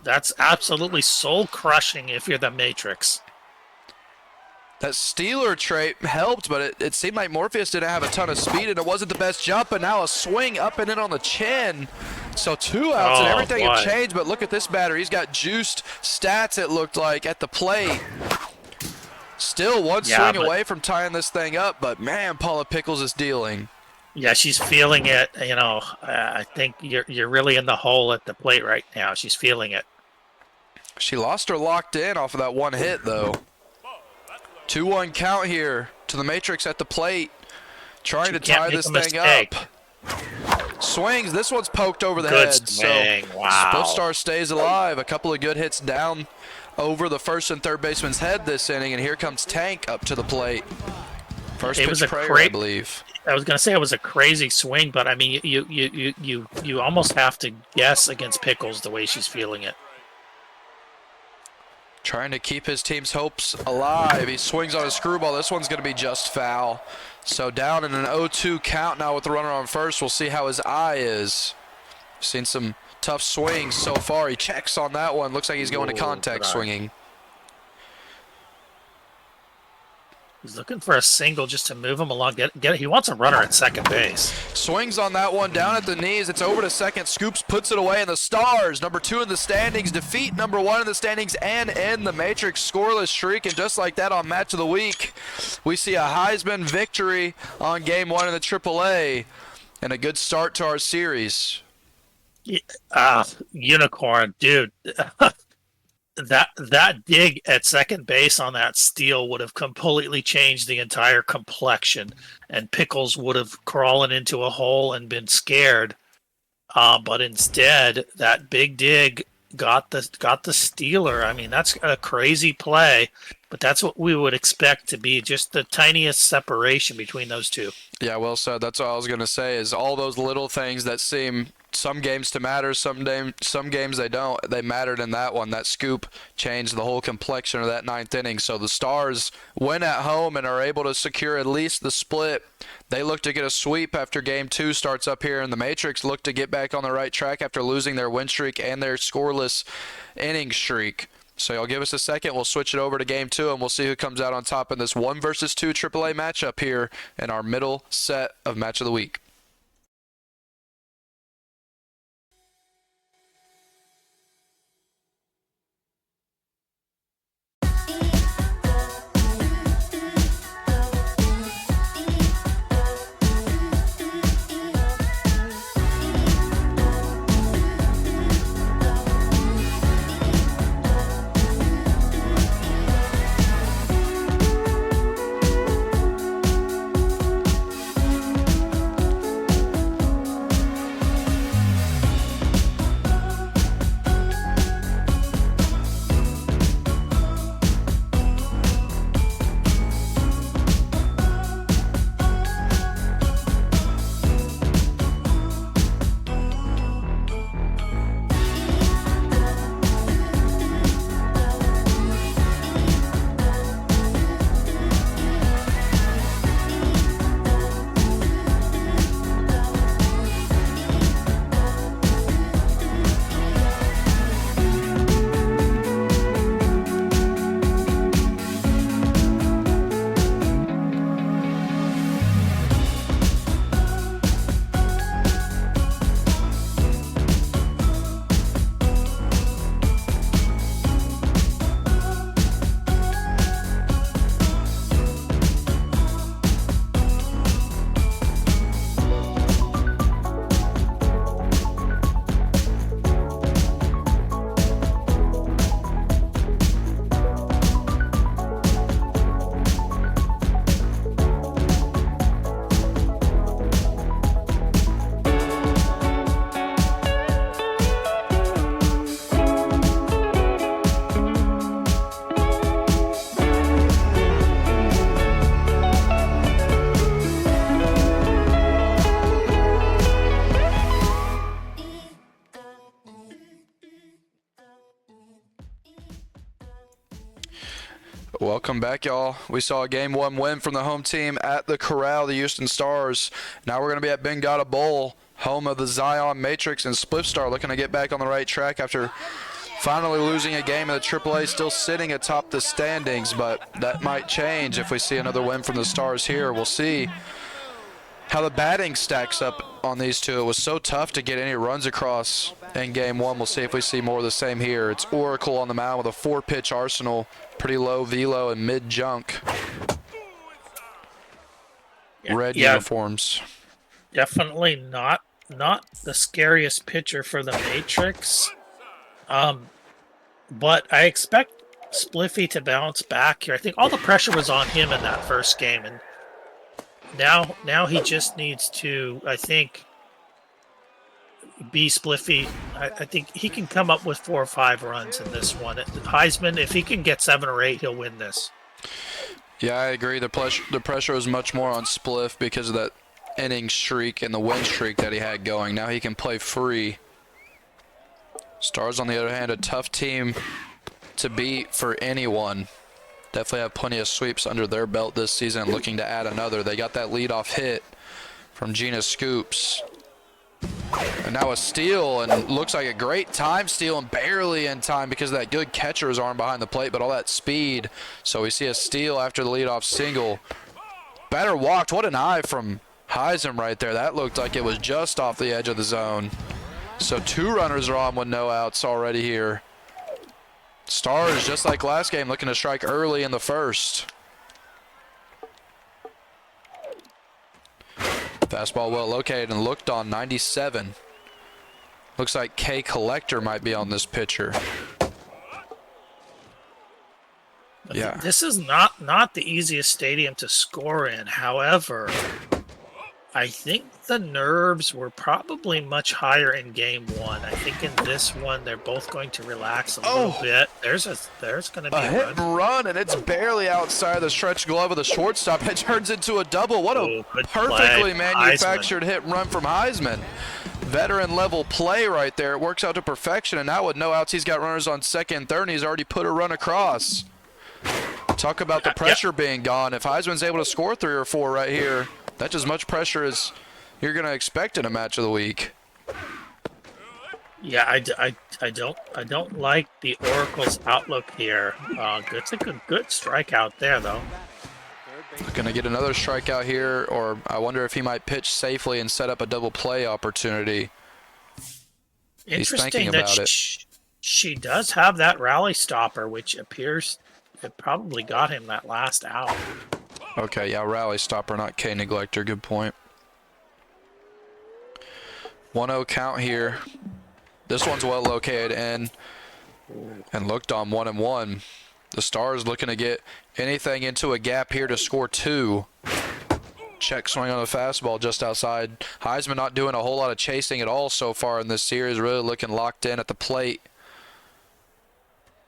That's absolutely soul-crushing if you're the Matrix. That Steeler trait helped, but it seemed like Morpheus didn't have a ton of speed, and it wasn't the best jump, and now a swing up and in on the chin. So 2 outs, and everything had changed, but look at this batter. He's got juiced stats, it looked like, at the plate. Still one swing away from tying this thing up, but man, Paula Pickles is dealing. Yeah, she's feeling it. You know, I think you're really in the hole at the plate right now. She's feeling it. She lost her locked in off of that one hit, though. 2-1 count here to the Matrix at the plate, trying to tie this thing up. Swings. This one's poked over the head. Swing. So wow. Spliffstar stays alive. A couple of good hits down over the first and third baseman's head this inning, and here comes Tank up to the plate First It pitch was a prayer, great. I believe. I was gonna say it was a crazy swing, but I mean, you almost have to guess against Pickles the way she's feeling it. Trying to keep his team's hopes alive. He swings on a screwball. This one's going to be just foul. So down in an 0-2 count now with the runner on first. We'll see how his eye is. Seen some tough swings so far. He checks on that one. Looks like he's going to contact swinging. He's looking for a single just to move him along. Get. He wants a runner at second base. Swings on that one down at the knees. It's over to second. Scoops puts it away, and the Stars, number 2 in the standings, defeat number 1 in the standings and end the Matrix scoreless streak. And just like that on Match of the Week, we see a Heisman victory on Game 1 in the AAA and a good start to our series. Unicorn, dude. That dig at second base on that steal would have completely changed the entire complexion, and Pickles would have crawled into a hole and been scared. But instead, that big dig got the stealer. I mean, that's a crazy play, but that's what we would expect to be just the tiniest separation between those two. Yeah, well said. That's all I was going to say is all those little things that seem some games to matter, some games they don't. They mattered in that one. That scoop changed the whole complexion of that 9th inning. So the Stars win at home and are able to secure at least the split. They look to get a sweep after Game 2 starts up here, and the Matrix look to get back on the right track after losing their win streak and their scoreless inning streak. So y'all give us a second. We'll switch it over to Game 2, and we'll see who comes out on top in this 1 versus 2 AAA matchup here in our middle set of Match of the Week. Welcome back, y'all. We saw a Game 1 win from the home team at the Corral, the Houston Stars. Now we're going to be at Bengata Bowl, home of the Zion Matrix, and Spliffstar looking to get back on the right track after finally losing a game in the AAA, still sitting atop the standings, but that might change if we see another win from the Stars here. We'll see how the batting stacks up on these two. It was so tough to get any runs across in Game 1. We'll see if we see more of the same here. It's Oracle on the mound with a 4-pitch arsenal, pretty low velo and mid-junk. Red uniforms. Definitely not the scariest pitcher for the Matrix. But I expect Spliffy to bounce back here. I think all the pressure was on him in that first game, and now he just needs to, I think, be Spliffy. I think he can come up with 4 or 5 runs in this one. Heisman, if he can get 7 or 8, he'll win this. Yeah, I agree. The pressure was much more on Spliff because of that inning streak and the win streak that he had going. Now he can play free. Stars, on the other hand, a tough team to beat for anyone. Definitely have plenty of sweeps under their belt this season, looking to add another. They got that leadoff hit from Gina Scoops. And now a steal, and looks like a great time steal, and barely in time because of that good catcher's arm behind the plate, but all that speed. So we see a steal after the leadoff single. Batter walked. What an eye from Heismann right there. That looked like it was just off the edge of the zone. So 2 runners are on with no outs already here. Stars, just like last game, looking to strike early in the first. Fastball well located and looked on, 97. Looks like K Collector might be on this pitcher. Yeah. This is not the easiest stadium to score in. However, I think the nerves were probably much higher in game 1. I think in this one they're both going to relax a little bit. There's going to be A hit and run, and it's barely outside the stretch glove of the shortstop. It turns into a double. What a perfectly manufactured hit and run from Heismann. Veteran level play right there. It works out to perfection, and now with no outs, he's got runners on second and third, and he's already put a run across. Talk about the pressure being gone. If Heismann's able to score 3 or 4 right here, that's as much pressure as you're going to expect in a match of the week. Yeah, I don't like the Oracle's outlook here. It's a good strikeout there, though. Going to get another strikeout here, or I wonder if he might pitch safely and set up a double play opportunity. He's thinking about it. She does have that rally stopper, which appears it probably got him that last out. Okay, yeah, rally stopper, not K neglector. Good point. 1-0 count here. This one's well located and looked on 1-1. The Stars looking to get anything into a gap here to score 2. Check swing on the fastball just outside. Heismann not doing a whole lot of chasing at all so far in this series. Really looking locked in at the plate.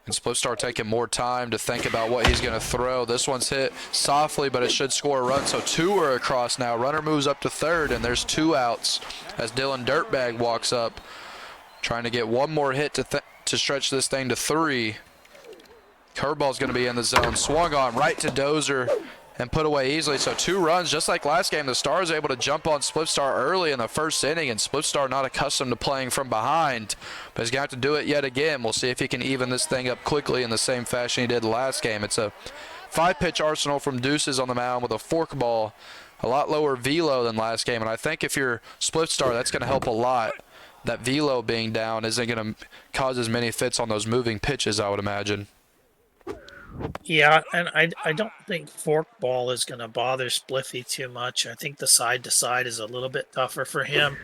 And Spliffstar taking more time to think about what he's going to throw. This one's hit softly, but it should score a run. So 2 are across now. Runner moves up to third, and there's 2 outs as Dylan Dirtbag walks up, trying to get one more hit to stretch this thing to 3. Curveball's going to be in the zone. Swung on right to Dozer and put away easily. So 2 runs, just like last game. The Stars able to jump on Spliffstar early in the first inning, and Spliffstar not accustomed to playing from behind, but he's going to have to do it yet again. We'll see if he can even this thing up quickly in the same fashion he did last game. It's a 5-pitch arsenal from Deuces on the mound with a forkball, a lot lower velo than last game, and I think if you're Spliffstar, that's going to help a lot. That velo being down isn't going to cause as many fits on those moving pitches, I would imagine. Yeah, and I don't think forkball is going to bother Spliffy too much. I think the side-to-side is a little bit tougher for him.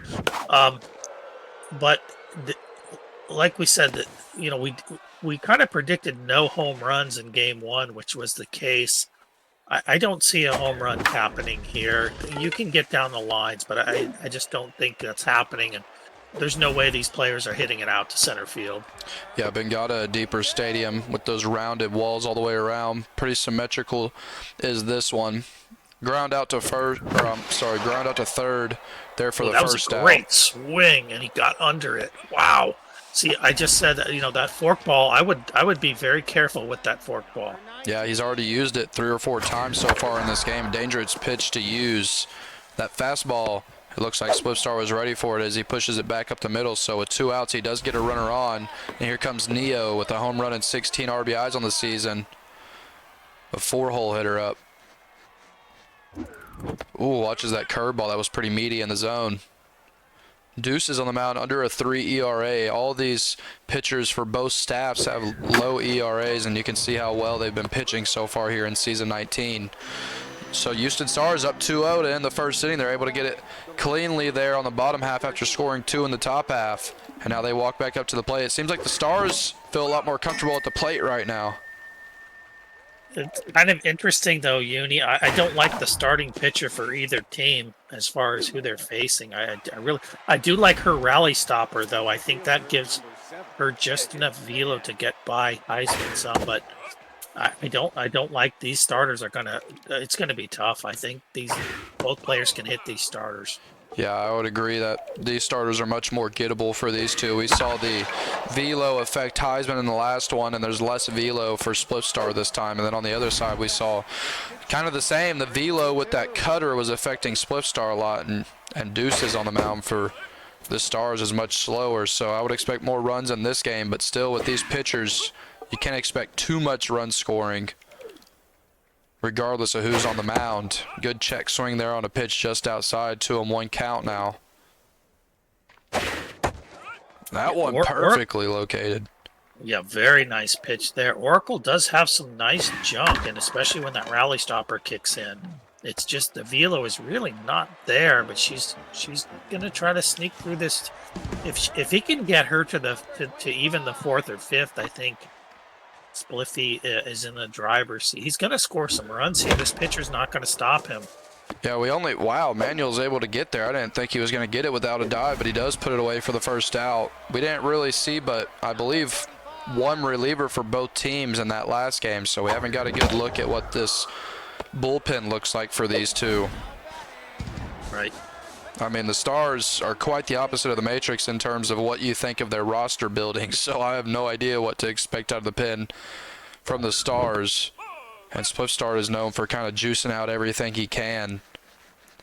But like we said, that we kind of predicted no home runs in game 1, which was the case. I don't see a home run happening here. You can get down the lines, but I just don't think that's happening. And there's no way these players are hitting it out to center field. Yeah, Bengata, a deeper stadium with those rounded walls all the way around. Pretty symmetrical is this one. Ground out to third there for the first out. That was a great swing, and he got under it. Wow. See, I just said that, that forkball, I would be very careful with that forkball. Yeah, he's already used it 3 or 4 times so far in this game. Dangerous pitch to use. That fastball, it looks like Spliffstar was ready for it as he pushes it back up the middle. So with 2 outs, he does get a runner on. And here comes Neo with a home run and 16 RBIs on the season. A 4-hole hitter up. Ooh, watches that curveball. That was pretty meaty in the zone. Deuces on the mound, under a 3 ERA. All these pitchers for both staffs have low ERAs, and you can see how well they've been pitching so far here in season 19. So Houston Stars up 2-0 to end the first inning. They're able to get it cleanly there on the bottom half after scoring 2 in the top half. And now they walk back up to the plate. It seems like the Stars feel a lot more comfortable at the plate right now. It's kind of interesting, though, Uni. I don't like the starting pitcher for either team as far as who they're facing. I do like her rally stopper, though. I think that gives her just enough velo to get by Heismann some, but I don't like these starters are gonna. It's gonna be tough. I think both players can hit these starters. Yeah, I would agree that these starters are much more gettable for these two. We saw the velo affect Heisman in the last one, and there's less velo for Spliffstar this time. And then on the other side, we saw kind of the same. The velo with that cutter was affecting Spliffstar a lot, and Deuces on the mound for the Stars is much slower. So I would expect more runs in this game, but still with these pitchers, you can't expect too much run scoring regardless of who's on the mound. Good check swing there on a pitch just outside. 2-1 count now. That one perfectly located. Yeah, very nice pitch there. Oracle does have some nice jump, and especially when that rally stopper kicks in. It's just the velo is really not there, but she's gonna try to sneak through this. If he can get her to even the 4th or 5th, I think Spliffy is in the driver's seat. He's going to score some runs here. This pitcher's not going to stop him. Yeah, wow, Manuel's able to get there. I didn't think he was going to get it without a dive, but he does put it away for the first out. We didn't really see, but I believe one reliever for both teams in that last game, so we haven't got a good look at what this bullpen looks like for these two. Right. I mean, the Stars are quite the opposite of the Matrix in terms of what you think of their roster building, so I have no idea what to expect out of the pen from the Stars. And Spliffstar is known for kind of juicing out everything he can.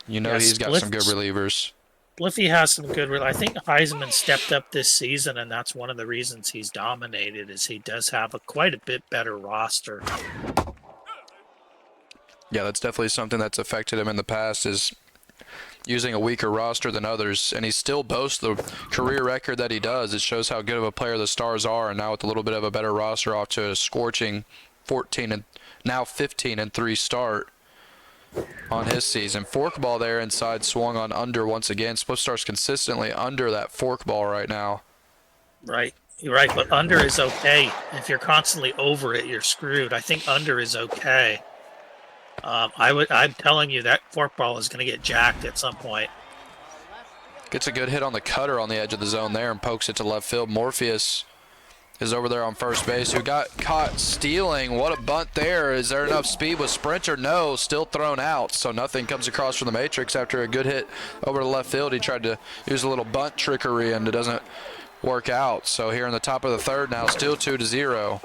You know, he's got some good relievers. Spliffy has some good. I think Heisman stepped up this season, and that's one of the reasons he's dominated. Is he does have quite a bit better roster. Yeah, that's definitely something that's affected him in the past. Is using a weaker roster than others, and he still boasts the career record that he does. It shows how good of a player the Stars are, and now with a little bit of a better roster, off to a scorching 14 and now 15-3 start on his season. Forkball there inside swung on under once again. Spliffstar's consistently under that forkball right now. Right, you're right, but under is okay. If you're constantly over it, you're screwed. I think under is okay. I'm telling you that forkball is going to get jacked at some point. Gets a good hit on the cutter on the edge of the zone there and pokes it to left field. Morpheus is over there on first base, who got caught stealing. What a bunt there. Is there enough speed with Sprinter? No, still thrown out. So nothing comes across from the Matrix after a good hit over to left field. He tried to use a little bunt trickery, and it doesn't work out. So here in the top of the third now, still 2-0.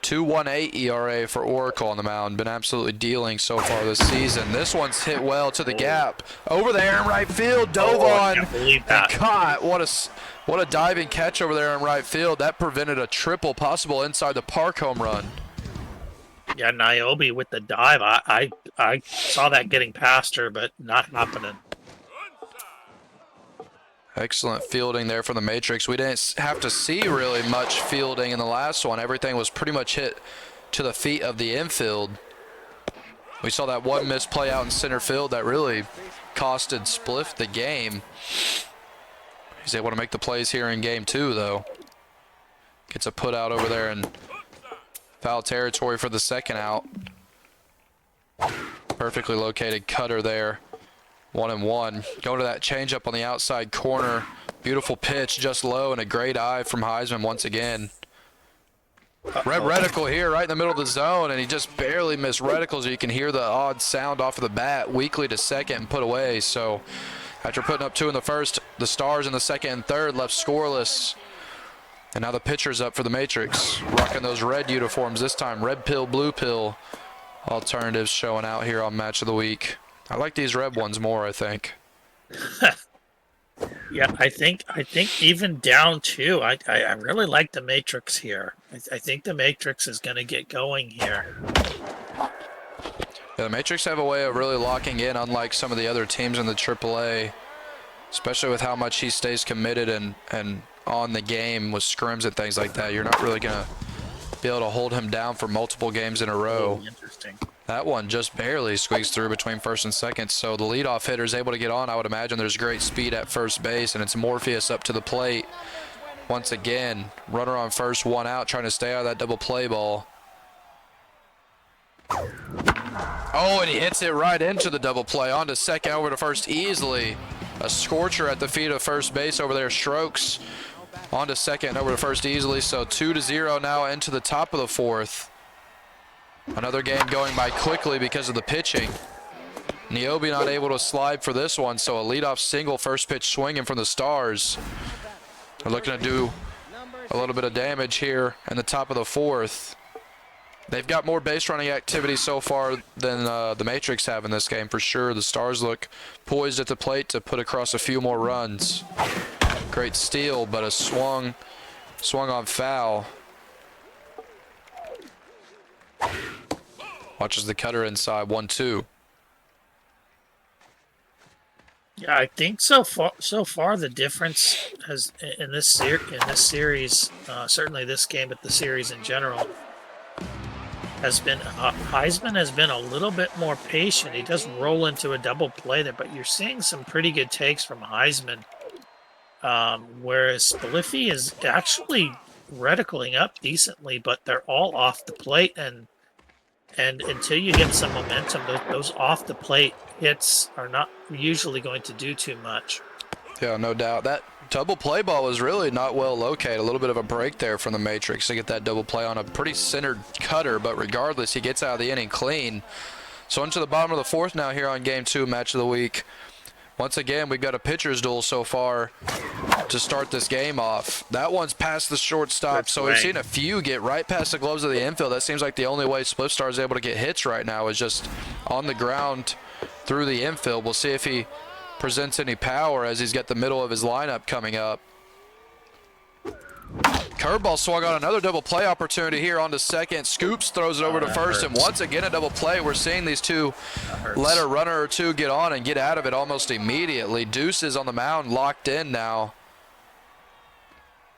2.18 ERA for Oracle on the mound. Been absolutely dealing so far this season. This one's hit well to the gap. Over there in right field, dove on and caught. What a diving catch over there in right field. That prevented a triple possible inside the park home run. Yeah, Niobe with the dive. I saw that getting past her, but not happening. Excellent fielding there from the Matrix. We didn't have to see really much fielding in the last one. Everything was pretty much hit to the feet of the infield. We saw that one missed play out in center field that really costed Spliff the game. He's able to make the plays here in game 2, though. Gets a put out over there in foul territory for the second out. Perfectly located cutter there. 1-1. Going to that changeup on the outside corner. Beautiful pitch, just low, and a great eye from Heisman once again. Red reticle here right in the middle of the zone, and he just barely missed reticle, so you can hear the odd sound off of the bat. Weakly to second and put away. So after putting up 2 in the first, the Stars in the second and third left scoreless. And now the pitcher's up for the Matrix, rocking those red uniforms this time. Red pill, blue pill alternatives showing out here on Match of the Week. I like these red ones more, I think. Yeah, I think even down 2, I really like the Matrix here. I think the Matrix is going to get going here. Yeah, the Matrix have a way of really locking in, unlike some of the other teams in the AAA, especially with how much he stays committed and on the game with scrims and things like that. You're not really going to be able to hold him down for multiple games in a row. Interesting. That one just barely squeaks through between first and second, so the leadoff hitter is able to get on. I would imagine there's great speed at first base, and it's Morpheus up to the plate once again. Runner on first, 1 out, trying to stay out of that double play ball. Oh, and he hits it right into the double play. On to second, over to first easily. A scorcher at the feet of first base over there. Strokes On to second, over to first easily. So 2-0 now into the top of the fourth. Another game going by quickly because of the pitching. Niobe not able to slide for this one, so a leadoff single, first pitch swinging from the Stars. They're looking to do a little bit of damage here in the top of the fourth. They've got more base running activity so far than the Matrix have in this game for sure. The Stars look poised at the plate to put across a few more runs. Great steal, but a swung on foul. Watches the cutter inside, 1-2. Yeah, I think so far the difference has in this series, certainly this game, but the series in general, has been Heisman has been a little bit more patient. He does roll into a double play there, but you're seeing some pretty good takes from Heisman, whereas Spliffy is actually reticling up decently, but they're all off the plate, and until you get some momentum, those off the plate hits are not usually going to do too much. Yeah, no doubt. That double play ball was really not well located. A little bit of a break there from the Matrix to get that double play on a pretty centered cutter, but regardless, he gets out of the inning clean. So into the bottom of the fourth now here on Game 2, Match of the Week. Once again, we've got a pitcher's duel so far to start this game off. That one's past the shortstop, so we've seen a few get right past the gloves of the infield. That seems like the only way Spliffstar is able to get hits right now is just on the ground through the infield. We'll see if he presents any power as he's got the middle of his lineup coming up. Curveball swung on another double play opportunity here onto second. Scoops throws it over to first, and once again a double play. We're seeing these two let a runner or two get on and get out of it almost immediately. Deuces on the mound, locked in now.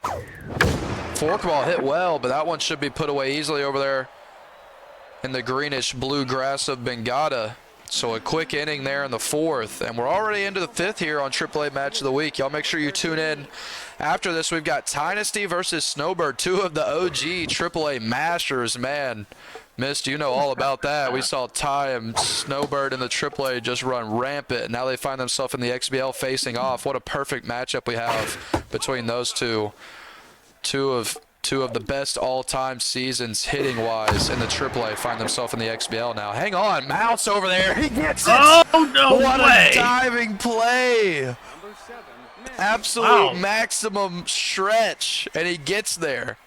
Forkball hit well, but that one should be put away easily over there in the greenish blue grass of Bengata. So a quick inning there in the fourth, and we're already into the fifth here on AAA Match of the Week. Y'all make sure you tune in. After this, we've got Dynasty versus Snowbird, two of the OG AAA Masters. Man, Mist, you know all about that. We saw Ty and Snowbird in the AAA just run rampant. Now they find themselves in the XBL facing off. What a perfect matchup we have between those two. Two of the best all-time seasons hitting-wise in the AAA find themselves in the XBL now. Hang on, Mouse over there. He gets it. Oh, no way. What a diving play. Absolute maximum stretch, and he gets there.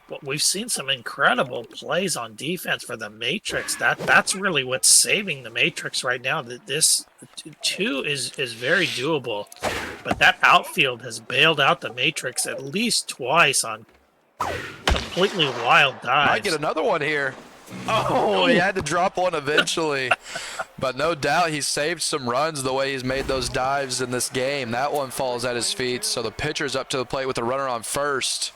But we've seen some incredible plays on defense for the Matrix. That's really what's saving the Matrix right now. That this 2 is very doable, but that outfield has bailed out the Matrix at least twice on completely wild dives. Might get another one here. Oh, he had to drop one eventually. But no doubt he saved some runs the way he's made those dives in this game. That one falls at his feet, so the pitcher's up to the plate with a runner on first.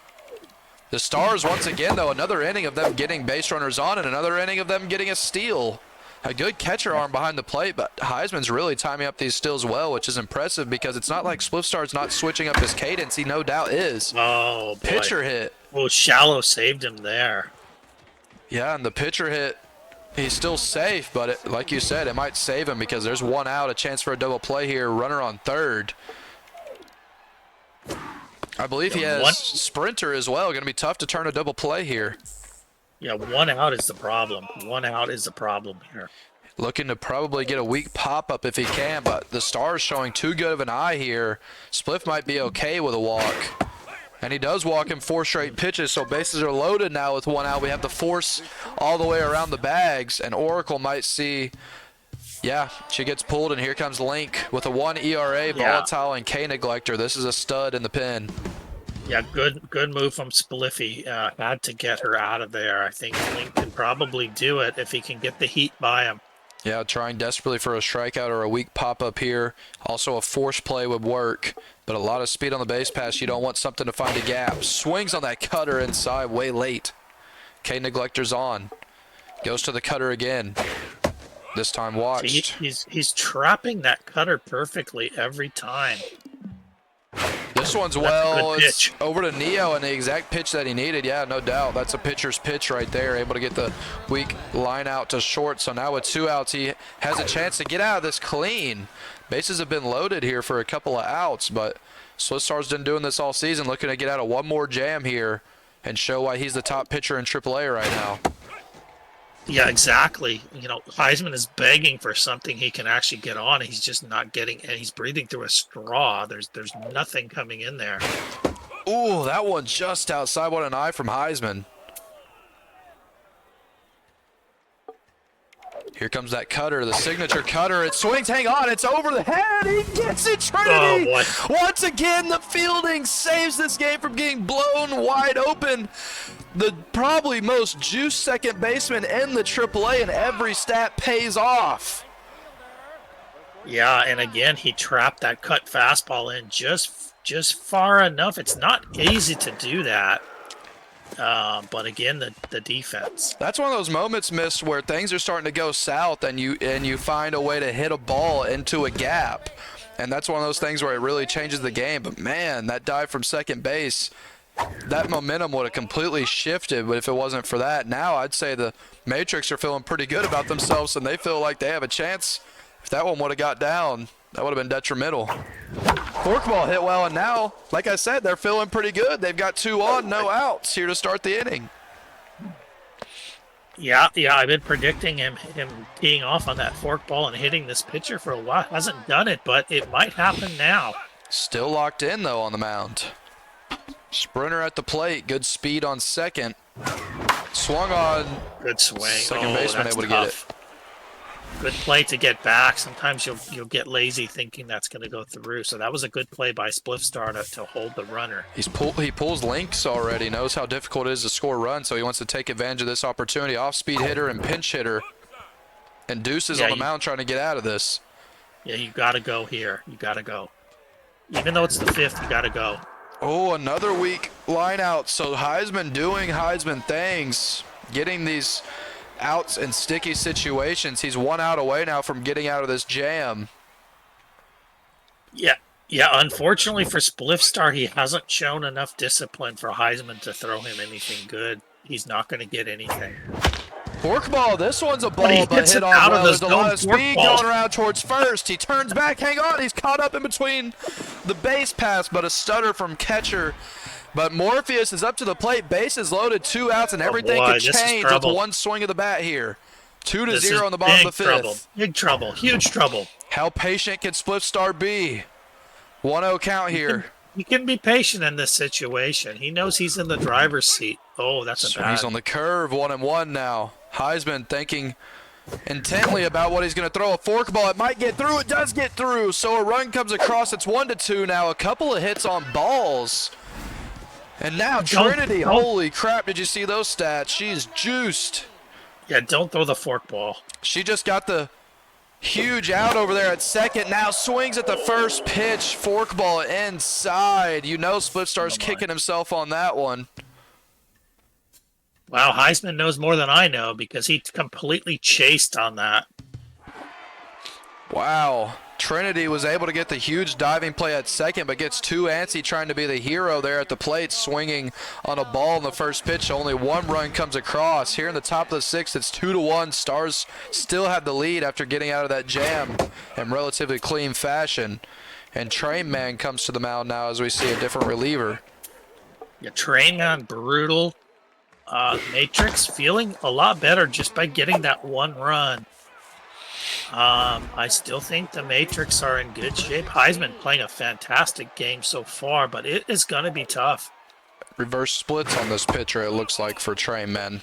The Stars, once again, though, another inning of them getting base runners on and another inning of them getting a steal. A good catcher arm behind the plate, but Heisman's really timing up these steals well, which is impressive because it's not like Spliffstar's not switching up his cadence. He no doubt is. Oh, boy. Pitcher hit. Oh, Shallow saved him there. Yeah, and the pitcher hit, he's still safe, but like you said, it might save him because there's one out, a chance for a double play here, runner on third. I believe he has sprinter as well. Going to be tough to turn a double play here. Yeah, one out is the problem. One out is the problem here. Looking to probably get a weak pop-up if he can, but the Stars showing too good of an eye here. Spliff might be okay with a walk. And he does walk in 4 straight pitches, so bases are loaded now with one out. We have the force all the way around the bags, and Oracle might see, yeah, she gets pulled, and here comes Link with a 1 ERA, volatile, and K neglector. This is a stud in the pen. Yeah, good move from Spliffy. Had to get her out of there. I think Link can probably do it if he can get the heat by him. Yeah, trying desperately for a strikeout or a weak pop-up here. Also, a force play would work, but a lot of speed on the base pass. You don't want something to find a gap. Swings on that cutter inside way late. K neglector's on. Goes to the cutter again. This time watched. He's trapping that cutter perfectly every time. This one's it's over to Neo and the exact pitch that he needed. Yeah, no doubt. That's a pitcher's pitch right there. Able to get the weak line out to short. So now with 2 outs, he has a chance to get out of this clean. Bases have been loaded here for a couple of outs, but Spliffstar's been doing this all season, looking to get out of one more jam here and show why he's the top pitcher in AAA right now. Yeah, exactly. You know, Heisman is begging for something he can actually get on. He's just not getting, and he's breathing through a straw. There's nothing coming in there. Ooh, that one just outside. What an eye from Heisman. Here comes that cutter, the signature cutter. It swings, hang on, it's over the head. He gets it, Trinity. Oh, boy. Once again, the fielding saves this game from getting blown wide open. The probably most juiced second baseman in the AAA, and every stat pays off. Yeah, and again, he trapped that cut fastball in just far enough. It's not easy to do that. But again, the defense. That's one of those moments, Miss, where things are starting to go south, and you find a way to hit a ball into a gap, and that's one of those things where it really changes the game. But man, that dive from second base, that momentum would have completely shifted. But if it wasn't for that, now I'd say the Matrix are feeling pretty good about themselves, and they feel like they have a chance. If that one would have got down, that would have been detrimental. Forkball hit well, and now, like I said, they're feeling pretty good. They've got 2 on, no outs here to start the inning. Yeah, I've been predicting him teeing off on that forkball and hitting this pitcher for a while. Hasn't done it, but it might happen now. Still locked in, though, on the mound. Sprinter at the plate, good speed on second. Swung on. Good swing. Second baseman able to get it. Good play to get back. Sometimes you'll get lazy thinking that's going to go through. So that was a good play by Spliffstar to hold the runner. He pulls links already, knows how difficult it is to score runs, so he wants to take advantage of this opportunity. Off-speed hitter and pinch hitter. And Deuce is on the mound trying to get out of this. Yeah, you got to go here. You got to go. Even though it's the 5th, you got to go. Oh, another weak line out. So Heisman doing Heisman things, getting these outs in sticky situations. He's 1 out away now from getting out of this jam. Yeah. Unfortunately for Spliffstar, he hasn't shown enough discipline for Heisman to throw him anything good. He's not going to get anything. Forkball, this one's a ball, but hit on well. There's a lot of speed going around towards first. He turns back, hang on, he's caught up in between the base pass, but a stutter from catcher. But Morpheus is up to the plate, bases loaded, 2 outs, and everything could change with one swing of the bat here. 2-0 on the bottom of the 5th. Big trouble, huge trouble. How patient can Spliffstar be? 1-0 count here. He can be patient in this situation. He knows he's in the driver's seat. Oh, that's a bad. He's on the curve, 1-1 now. Heisman thinking intently about what he's going to throw. A forkball, it might get through. It does get through. So a run comes across. It's 1-2 now. A couple of hits on balls. And now Trinity, holy crap, did you see those stats? She's juiced. Yeah, don't throw the forkball. She just got the huge out over there at second. Now swings at the first pitch. Forkball inside. You know Spliffstar's kicking himself on that one. Wow, Heisman knows more than I know because he completely chased on that. Wow. Trinity was able to get the huge diving play at second, but gets too antsy trying to be the hero there at the plate, swinging on a ball in the first pitch. Only 1 run comes across. Here in the top of the 6th, it's 2-1. Stars still have the lead after getting out of that jam in relatively clean fashion. And Train Man comes to the mound now as we see a different reliever. Yeah, Train Man, brutal. Matrix feeling a lot better just by getting that 1 run. I still think the Matrix are in good shape. Heisman playing a fantastic game so far, but it is going to be tough. Reverse splits on this pitcher, it looks like, for Train Men.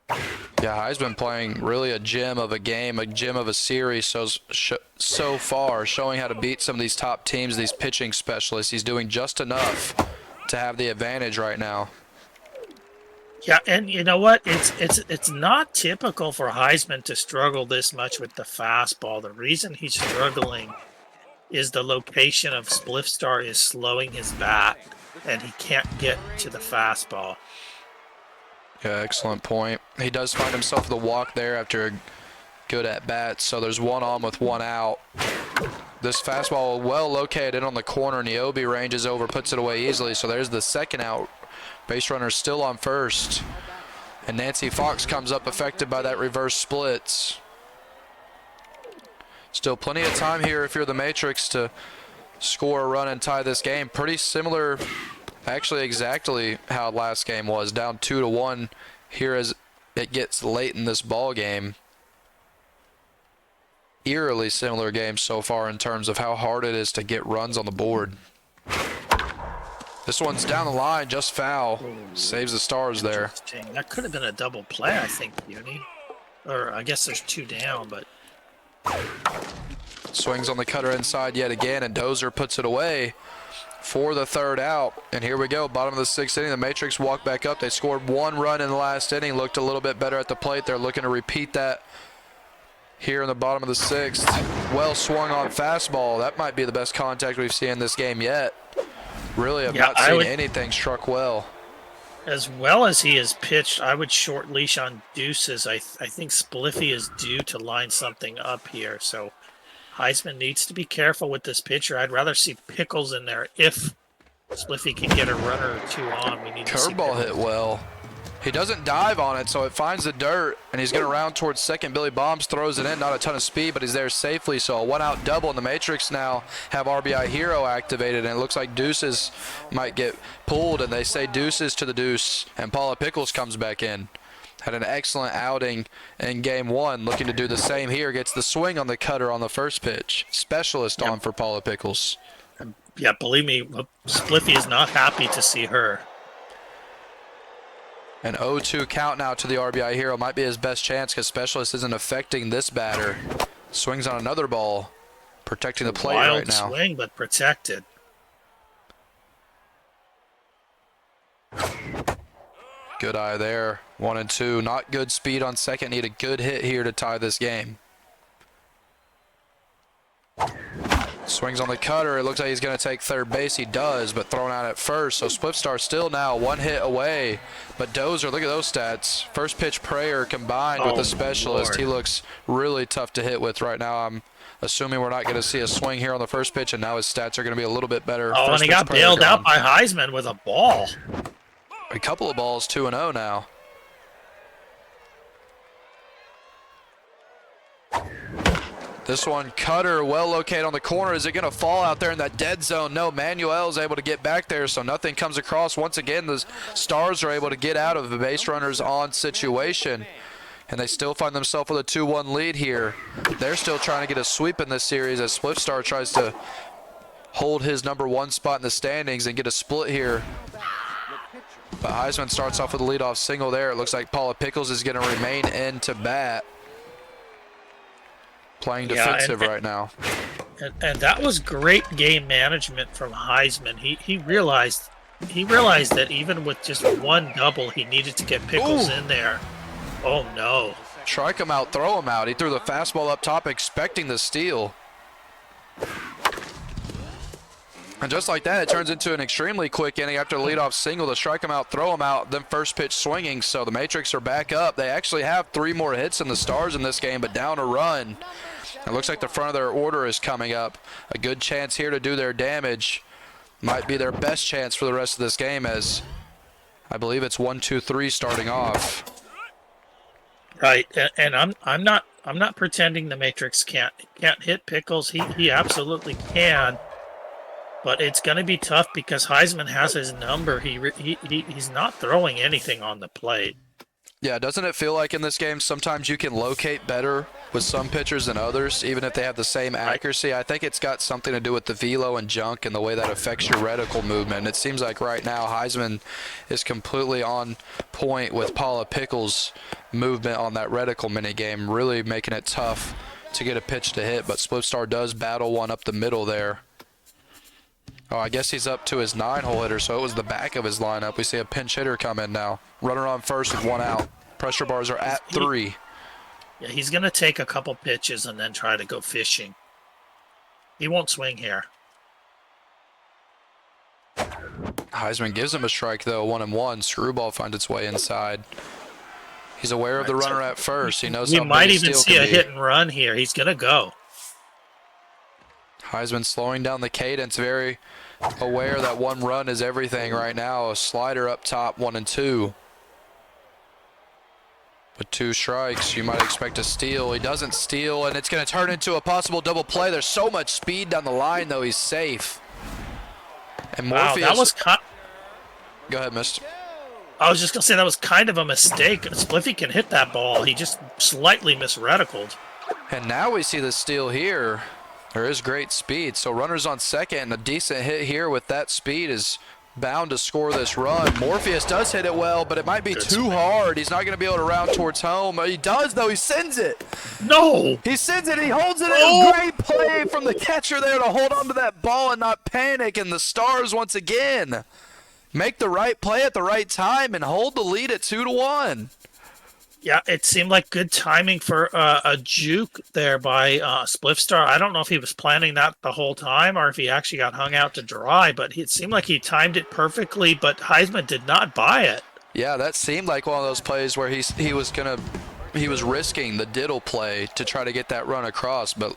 Yeah, Heisman playing really a gem of a game, a gem of a series so far, showing how to beat some of these top teams, these pitching specialists. He's doing just enough to have the advantage right now. Yeah, and you know what? It's not typical for Heisman to struggle this much with the fastball. The reason he's struggling is the location of Spliffstar is slowing his bat, and he can't get to the fastball. Yeah, excellent point. He does find himself the walk there after a good at bat, so there's 1 on with 1 out. This fastball well located on the corner, and the OB ranges over, puts it away easily, so there's the second out. Base runner still on first. And Nancy Fox comes up affected by that reverse splits. Still plenty of time here if you're the Matrix to score a run and tie this game. Pretty similar, actually exactly how last game was, down 2-1 here as it gets late in this ball game. Eerily similar game so far in terms of how hard it is to get runs on the board. This one's down the line, just foul. Saves the Stars there. That could have been a double play, I think, Uni. Or I guess there's 2 down, but... Swings on the cutter inside yet again, and Dozer puts it away for the 3rd out. And here we go, bottom of the 6th inning. The Matrix walk back up. They scored 1 run in the last inning, looked a little bit better at the plate. They're looking to repeat that here in the bottom of the 6th. Well swung on fastball. That might be the best contact we've seen in this game yet. Really have not seen anything struck well. As well as he has pitched, I would short leash on deuces. I think Spliffy is due to line something up here. So Heisman needs to be careful with this pitcher. I'd rather see Pickles in there if Spliffy can get a runner or 2 on. We need to see curveball hit well. He doesn't dive on it, so it finds the dirt, and he's going to round towards second. Billy Bombs throws it in, not a ton of speed, but he's there safely. So a 1-out double, and the Matrix now have RBI Hero activated, and it looks like Deuces might get pulled, and they say deuces to the deuce, and Paula Pickles comes back in. Had an excellent outing in game 1, looking to do the same here. Gets the swing on the cutter on the first pitch. Specialist on for Paula Pickles. Yeah, believe me, Spliffy is not happy to see her. An 0-2 count now to the RBI Hero. Might be his best chance because Specialist isn't affecting this batter. Swings on another ball, protecting the plate right now. Wild swing, but protected. Good eye there. 1-2. Not good speed on second. Need a good hit here to tie this game. Swings on the cutter. It looks like he's going to take third base. He does, but thrown out at first. So Spliffstar still now 1 hit away. But Dozer, look at those stats. First pitch prayer combined with the Specialist. Lord. He looks really tough to hit with right now. I'm assuming we're not going to see a swing here on the first pitch, and now his stats are going to be a little bit better. Oh, First and he pitch got prayer bailed out gone. by Heisman with a ball. A couple of balls, 2-0 now. This one, cutter, well located on the corner. Is it going to fall out there in that dead zone? No, Manuel's able to get back there, so nothing comes across. Once again, the Stars are able to get out of the base runners on situation, and they still find themselves with a 2-1 lead here. They're still trying to get a sweep in this series as Spliffstar tries to hold his #1 spot in the standings and get a split here. But Heisman starts off with a leadoff single there. It looks like Paula Pickles is going to remain in to bat. Playing defensive right now. And that was great game management from Heisman. He realized that even with just 1 double, he needed to get Pickles in there. Oh no! Strike him out, throw him out. He threw the fastball up top, expecting the steal. And just like that, it turns into an extremely quick inning after the leadoff single to strike him out, throw him out, then first pitch swinging. So the Matrix are back up. They actually have 3 more hits than the Stars in this game, but down a run. It looks like the front of their order is coming up. A good chance here to do their damage. Might be their best chance for the rest of this game, as I believe it's 1-2-3 starting off. Right, and I'm not pretending the Matrix can't hit Pickles. He absolutely can. But it's going to be tough because Heisman has his number. He's not throwing anything on the plate. Yeah, doesn't it feel like in this game sometimes you can locate better with some pitchers than others, even if they have the same accuracy? I think it's got something to do with the velo and junk and the way that affects your reticle movement. And it seems like right now Heisman is completely on point with Paula Pickles' movement on that reticle minigame, really making it tough to get a pitch to hit. But Spliffstar does battle one up the middle there. Oh, I guess he's up to his 9-hole hitter, so it was the back of his lineup. We see a pinch hitter come in now. Runner on first with 1 out. Pressure bars are at 3. Yeah, he's going to take a couple pitches and then try to go fishing. He won't swing here. Heisman gives him a strike, though, 1-1. Screwball finds its way inside. He's aware of the runner at first. He knows how big might a even steal see can a be. hit and run here. He's going to go. Heisman slowing down the cadence, very aware that 1 run is everything right now. A slider up top, 1-2. With 2 strikes, you might expect a steal. He doesn't steal, and it's going to turn into a possible double play. There's so much speed down the line, though. He's safe. And Wow, Morpheus... that was Go ahead, mister. I was just going to say that was kind of a mistake. Spliffy can hit that ball. He just slightly misreticled. And now we see the steal here. There is great speed. So runners on second, and a decent hit here with that speed is bound to score this run. Morpheus does hit it well, but it might be too hard. He's not going to be able to round towards home. He does, though. He sends it. No! He sends it. He holds it in. A great play from the catcher there to hold on to that ball and not panic. And the Stars, once again, make the right play at the right time and hold the lead at 2-1. Yeah, it seemed like good timing for a juke there by Spliffstar. I don't know if he was planning that the whole time or if he actually got hung out to dry, but it seemed like he timed it perfectly, but Heisman did not buy it. Yeah, that seemed like one of those plays where he was risking the diddle play to try to get that run across, but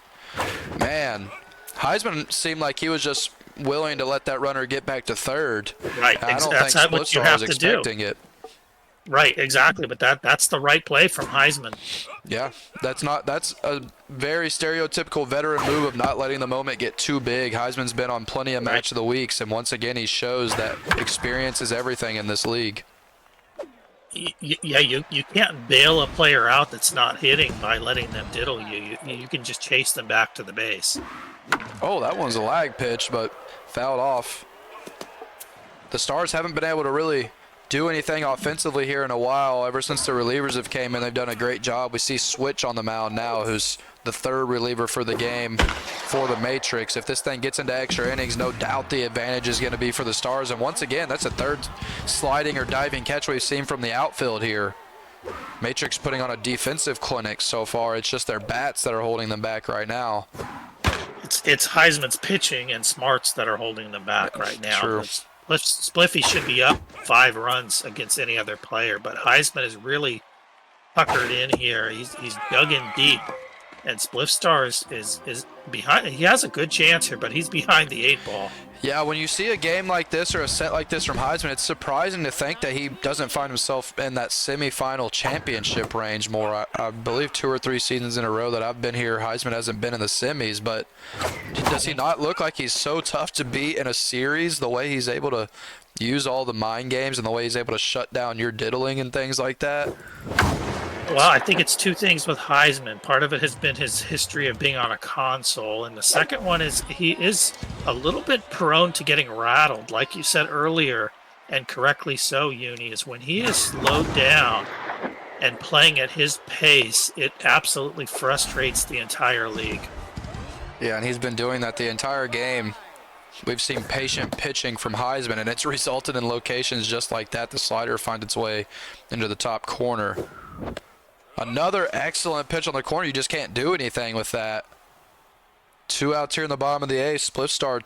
man, Heisman seemed like he was just willing to let that runner get back to third. Right, I don't that's think what you Spliffstar have was to do. expecting it. Right, exactly, but that's the right play from Heisman. Yeah, that's a very stereotypical veteran move of not letting the moment get too big. Heisman's been on plenty of match of the weeks, and once again he shows that experience is everything in this league. Yeah, you can't bail a player out that's not hitting by letting them diddle you. You can just chase them back to the base. Oh, that one's a lag pitch, but fouled off. The Stars haven't been able to really do anything offensively here in a while. Ever since the relievers have came in, they've done a great job. We see Switch on the mound now, who's the third reliever for the game for the Matrix. If this thing gets into extra innings, no doubt the advantage is going to be for the Stars. And once again, that's a third sliding or diving catch we've seen from the outfield here. Matrix putting on a defensive clinic so far. It's just their bats that are holding them back right now. It's Heisman's pitching and smarts that are holding them back right now. True. Spliffy should be up 5 runs against any other player, but Heisman is really puckered in here. He's dug in deep, and Spliffstar is behind. He has a good chance here, but he's behind the 8 ball. Yeah, when you see a game like this or a set like this from Heisman, it's surprising to think that he doesn't find himself in that semifinal championship range more. I believe 2 or 3 seasons in a row that I've been here, Heisman hasn't been in the semis, but does he not look like he's so tough to beat in a series, the way he's able to use all the mind games and the way he's able to shut down your diddling and things like that? Well, I think it's 2 things with Heisman. Part of it has been his history of being on a console, and the second one is he is a little bit prone to getting rattled, like you said earlier, and correctly so, Uni, is when he is slowed down and playing at his pace, it absolutely frustrates the entire league. Yeah, and he's been doing that the entire game. We've seen patient pitching from Heisman, and it's resulted in locations just like that. The slider finds its way into the top corner. Another excellent pitch on the corner. You just can't do anything with that. 2 outs here in the bottom of the 8th. Spliffstar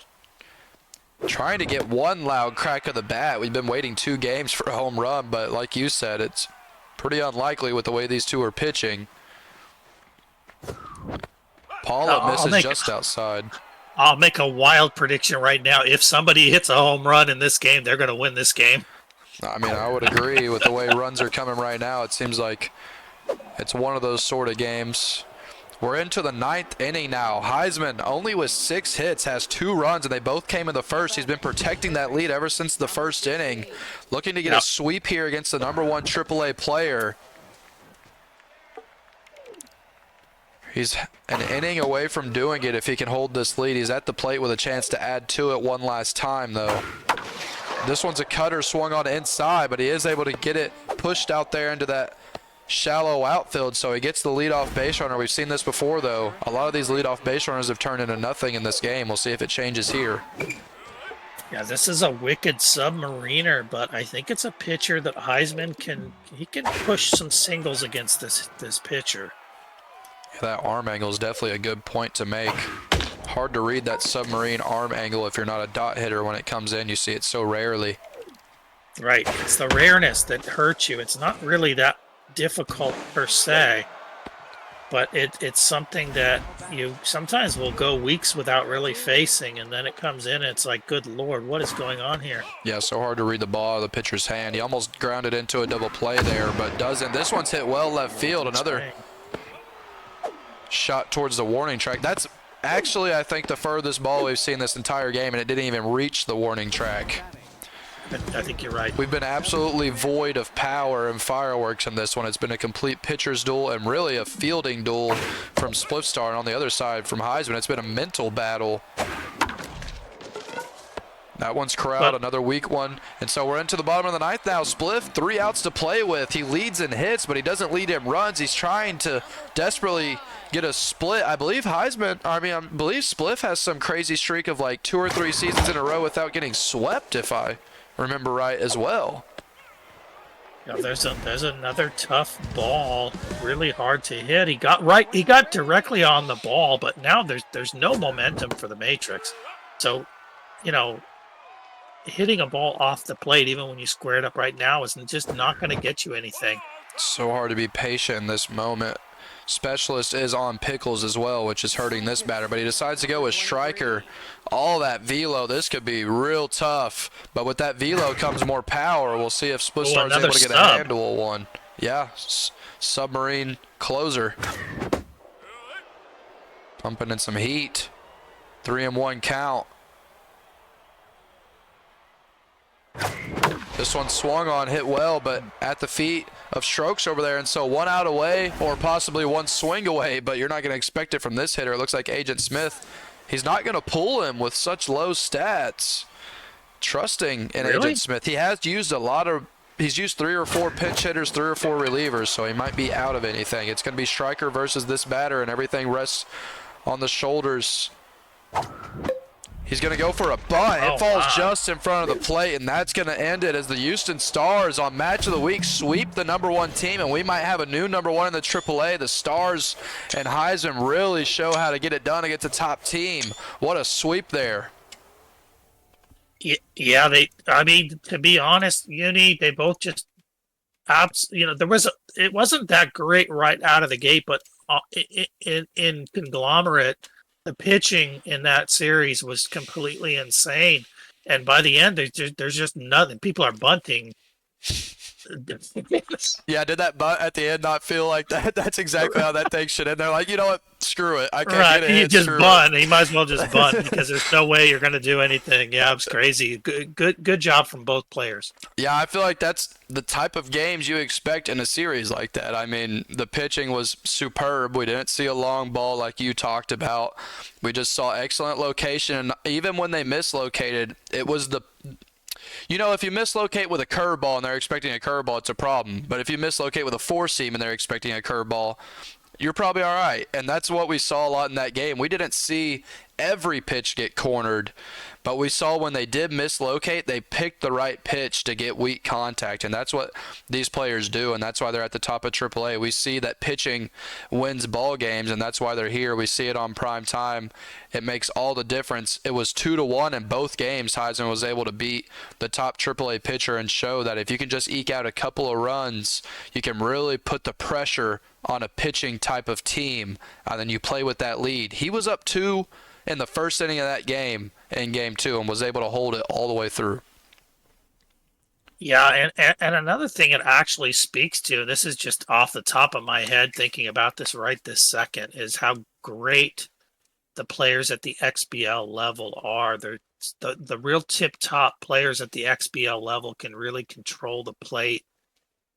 trying to get one loud crack of the bat. We've been waiting 2 games for a home run, but like you said, it's pretty unlikely with the way these two are pitching. Paula misses just outside. I'll make a wild prediction right now. If somebody hits a home run in this game, they're going to win this game. I mean, I would agree with the way runs are coming right now. It seems like it's one of those sort of games. We're into the 9th inning now. Heisman, only with 6 hits, has 2 runs, and they both came in the first. He's been protecting that lead ever since the first inning. Looking to get a sweep here against the #1 AAA player. He's an inning away from doing it if he can hold this lead. He's at the plate with a chance to add to it one last time, though. This one's a cutter swung on inside, but he is able to get it pushed out there into that shallow outfield, so he gets the leadoff base runner. We've seen this before, though. A lot of these leadoff base runners have turned into nothing in this game. We'll see if it changes here. Yeah, this is a wicked submariner, but I think it's a pitcher that Heisman can push some singles against this pitcher. Yeah, that arm angle is definitely a good point to make. Hard to read that submarine arm angle if you're not a dot hitter. When it comes in, you see it so rarely. Right, it's the rareness that hurts you. It's not really that difficult per se. but it's something that you sometimes will go weeks without really facing, and then it comes in and it's like, good Lord, what is going on here? Yeah, so hard to read the ball out of the pitcher's hand. He almost grounded into a double play there, but doesn't. This one's hit well left field. Another shot towards the warning track. That's actually, I think, the furthest ball we've seen this entire game, and it didn't even reach the warning track. I think you're right. We've been absolutely void of power and fireworks in this one. It's been a complete pitcher's duel and really a fielding duel from Spliffstar, and on the other side from Heisman, it's been a mental battle. That one's corralled, another weak one. And so we're into the bottom of the ninth now. Spliff, 3 outs to play with. He leads in hits, but he doesn't lead in runs. He's trying to desperately get a split. I believe Spliff has some crazy streak of like 2 or 3 seasons in a row without getting swept, if I remember right as well. Yeah, there's another tough ball, really hard to hit. He got directly on the ball, but now there's no momentum for the Matrix. So, hitting a ball off the plate, even when you square it up right now, is just not going to get you anything. So hard to be patient in this moment. Specialist is on pickles as well, which is hurting this batter, but he decides to go with striker. All that velo, this could be real tough, but with that velo comes more power. We'll see if Spliffstar is able to get a handle one. Yeah, submarine closer. Pumping in some heat. 3-1 count. This one swung on, hit well, but at the feet of Strokes over there, and so 1 out away, or possibly 1 swing away, but you're not going to expect it from this hitter. It looks like Agent Smith, he's not going to pull him with such low stats. Trusting in Agent Smith. He has used he's used 3 or 4 pinch hitters, 3 or 4 relievers, so he might be out of anything. It's going to be striker versus this batter, and everything rests on the shoulders. He's going to go for a bunt. It falls just in front of the plate, and that's going to end it as the Houston Stars on Match of the Week sweep the #1 team, and we might have a new #1 in the AAA. The Stars and Heisman really show how to get it done against a top team. What a sweep there. Yeah, to be honest, they both just, it wasn't that great right out of the gate, but in conglomerate, the pitching in that series was completely insane, and by the end, there's just nothing. People are bunting. Yeah, did that bunt at the end not feel like that? That's exactly how that thing should end. They're like, you know what? Screw it. I can't get it. He just bunt. He might as well just bunt because there's no way you're going to do anything. Yeah, it was crazy. Good job from both players. Yeah, I feel like that's the type of games you expect in a series like that. I mean, the pitching was superb. We didn't see a long ball like you talked about. We just saw excellent location. And even when they mislocated, it was if you mislocate with a curveball and they're expecting a curveball, it's a problem. But if you mislocate with a 4-seam and they're expecting a curveball, you're probably all right. And that's what we saw a lot in that game. We didn't see every pitch get cornered, but we saw when they did mislocate, they picked the right pitch to get weak contact, and that's what these players do, and that's why they're at the top of AAA. We see that pitching wins ball games, and that's why they're here. We see it on prime time. It makes all the difference. It was 2-1 in both games. Heisman was able to beat the top AAA pitcher and show that if you can just eke out a couple of runs, you can really put the pressure on a pitching type of team, and then you play with that lead. He was up 2 in the first inning of that game in game 2 and was able to hold it all the way through. Yeah, and another thing it actually speaks to, this is just off the top of my head thinking about this right this second, is how great the players at the XBL level are. They're the real tip-top players at the XBL level can really control the plate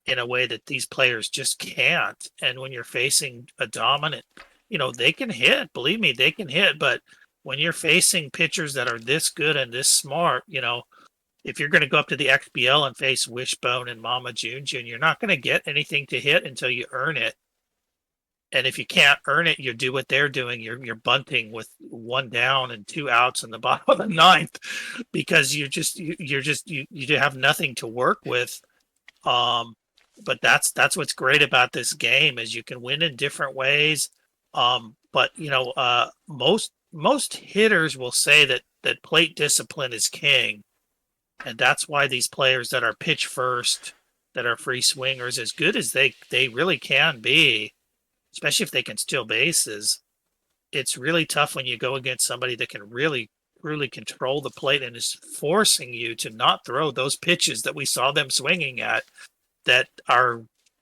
in a way that these players just can't. And when you're facing a dominant, they can hit. Believe me, they can hit. But when you're facing pitchers that are this good and this smart, if you're going to go up to the XBL and face Wishbone and Mama June, you're not going to get anything to hit until you earn it. And if you can't earn it, you do what they're doing. You're bunting with 1 down and 2 outs in the bottom of the 9th because you have nothing to work with. But that's what's great about this game is you can win in different ways. But most hitters will say that plate discipline is king. And that's why these players that are pitch first, that are free swingers, as good as they really can be, especially if they can steal bases, it's really tough when you go against somebody that can really control the plate and is forcing you to not throw those pitches that we saw them swinging at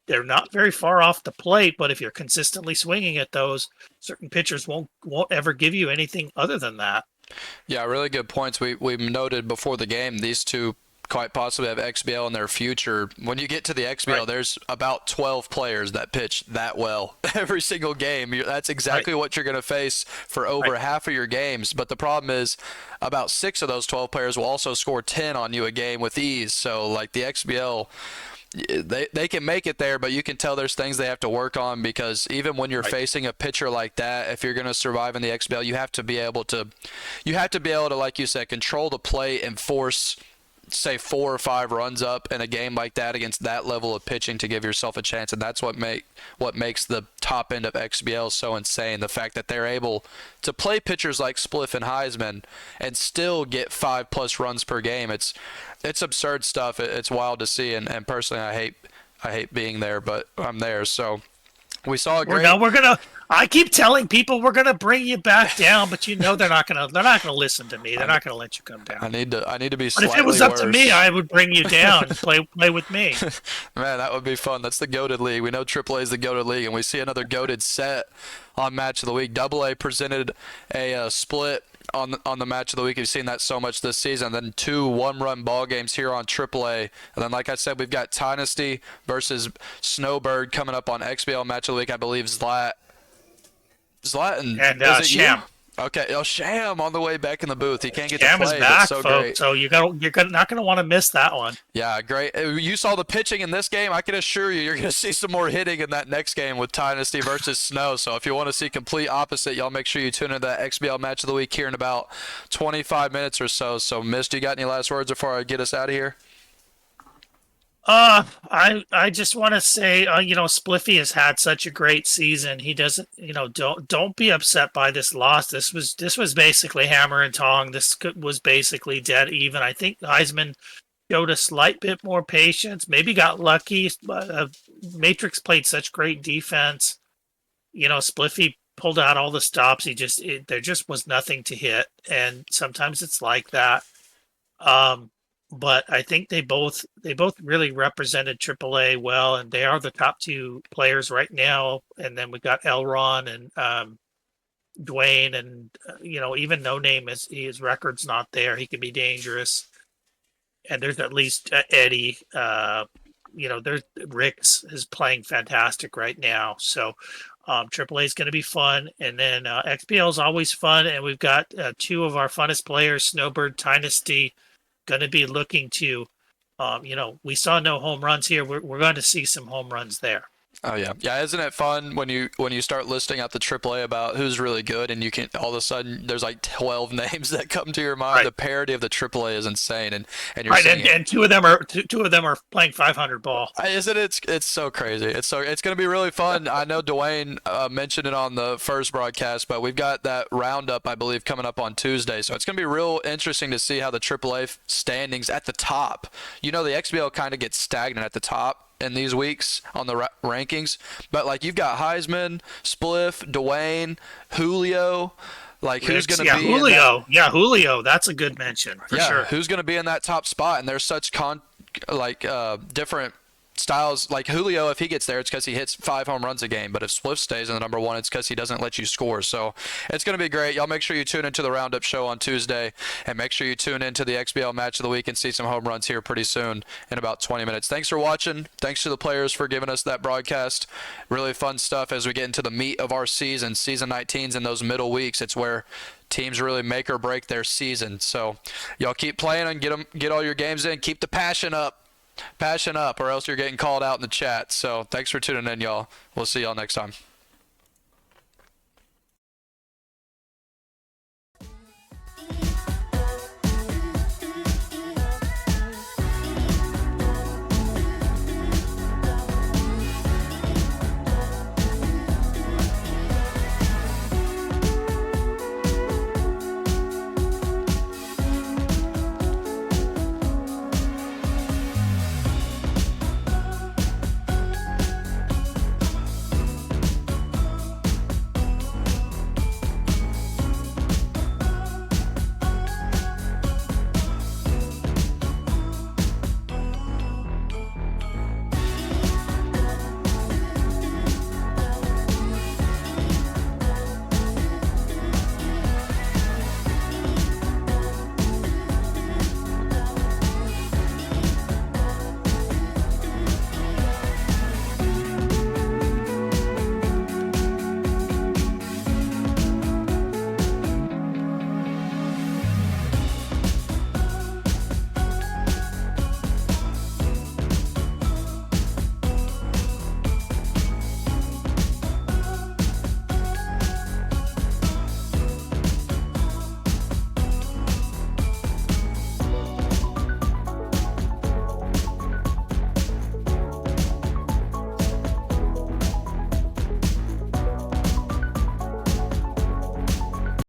they're not very far off the plate, but if you're consistently swinging at those, certain pitchers won't ever give you anything other than that. Yeah, really good points. We noted before the game, these two quite possibly have XBL in their future. When you get to the XBL, there's about 12 players that pitch that well every single game. That's exactly what you're going to face for over half of your games. But the problem is about 6 of those 12 players will also score 10 on you a game with ease. So like the XBL, they can make it there, but you can tell there's things they have to work on, because even when you're facing a pitcher like that, if you're going to survive in the XBL, you have to be able to, like you said, control the plate and force, say, 4 or 5 runs up in a game like that against that level of pitching to give yourself a chance. And that's what makes the top end of XBL so insane. The fact that they're able to play pitchers like Spliff and Heisman and still get 5+ runs per game. It's absurd stuff. It's wild to see. And personally, I hate being there, but I'm there. So we saw a great. I keep telling people we're gonna bring you back down, but they're not gonna listen to me. They're not gonna let you come down. I need to be. But if it was up to me, I would bring you down and play with me. Man, that would be fun. That's the goated league. We know AAA is the goated league, and we see another goated set on Match of the Week. AA presented a split on the Match of the Week. You've seen that so much this season. Then 2 one-run ball games here on AAA. And then, like I said, we've got Dynasty versus Snowbird coming up on XBL Match of the Week. I believe Zlatan and Sham. Okay, Sham on the way back in the booth. He can't get Sham to play. is back, so folks. great. So you're not gonna want to miss that one. Yeah, great. You saw the pitching in this game. I can assure you're going to see some more hitting in that next game with Dynasty versus Snow. So if you want to see complete opposite, y'all make sure you tune into that XBL Match of the Week here in about 25 minutes or so. So, Mist, you got any last words before I get us out of here? I just want to say, Spliffy has had such a great season. He doesn't, don't be upset by this loss. This was basically hammer and tong. This was basically dead even. I think Heisman showed a slight bit more patience. Maybe got lucky. Matrix played such great defense. Spliffy pulled out all the stops. There just was nothing to hit, and sometimes it's like that. But I think they both really represented AAA well, and they are the top 2 players right now. And then we've got Elron and Dwayne, and even No Name, his record's not there. He can be dangerous. And there's at least Eddie. There's Ricks is playing fantastic right now. So AAA is going to be fun, and then XBL is always fun. And we've got 2 of our funnest players, Snowbird, Dynasty, going to be looking to, we saw no home runs here. We're going to see some home runs there. Oh yeah, isn't it fun when you start listing out the AAA about who's really good, and you can all of a sudden there's like 12 names that come to your mind. Right. The parity of the AAA is insane, and you're right, and two of them are playing 500 ball. Isn't it? It's so crazy. It's going to be really fun. I know Dwayne mentioned it on the first broadcast, but we've got that roundup, I believe, coming up on Tuesday. So it's going to be real interesting to see how the AAA standings at the top. The XBL kind of gets stagnant at the top in these weeks on the rankings, but like you've got Heisman, Spliff, Dwayne, Julio, like who's going to be Julio? Julio, that's a good mention for sure. Who's going to be in that top spot? And there's such different styles. Like Julio, if he gets there, it's because he hits 5 home runs a game. But if Spliff stays in the number 1, it's because he doesn't let you score. So it's going to be great. Y'all make sure you tune into the Roundup show on Tuesday, and make sure you tune into the XBL Match of the Week and see some home runs here pretty soon in about 20 minutes. Thanks for watching. Thanks to the players for giving us that broadcast. Really fun stuff as we get into the meat of our season. Season 19's in those middle weeks. It's where teams really make or break their season. So y'all keep playing and get all your games in. Keep the passion up, or else you're getting called out in the chat. So thanks for tuning in, y'all. We'll see y'all next time.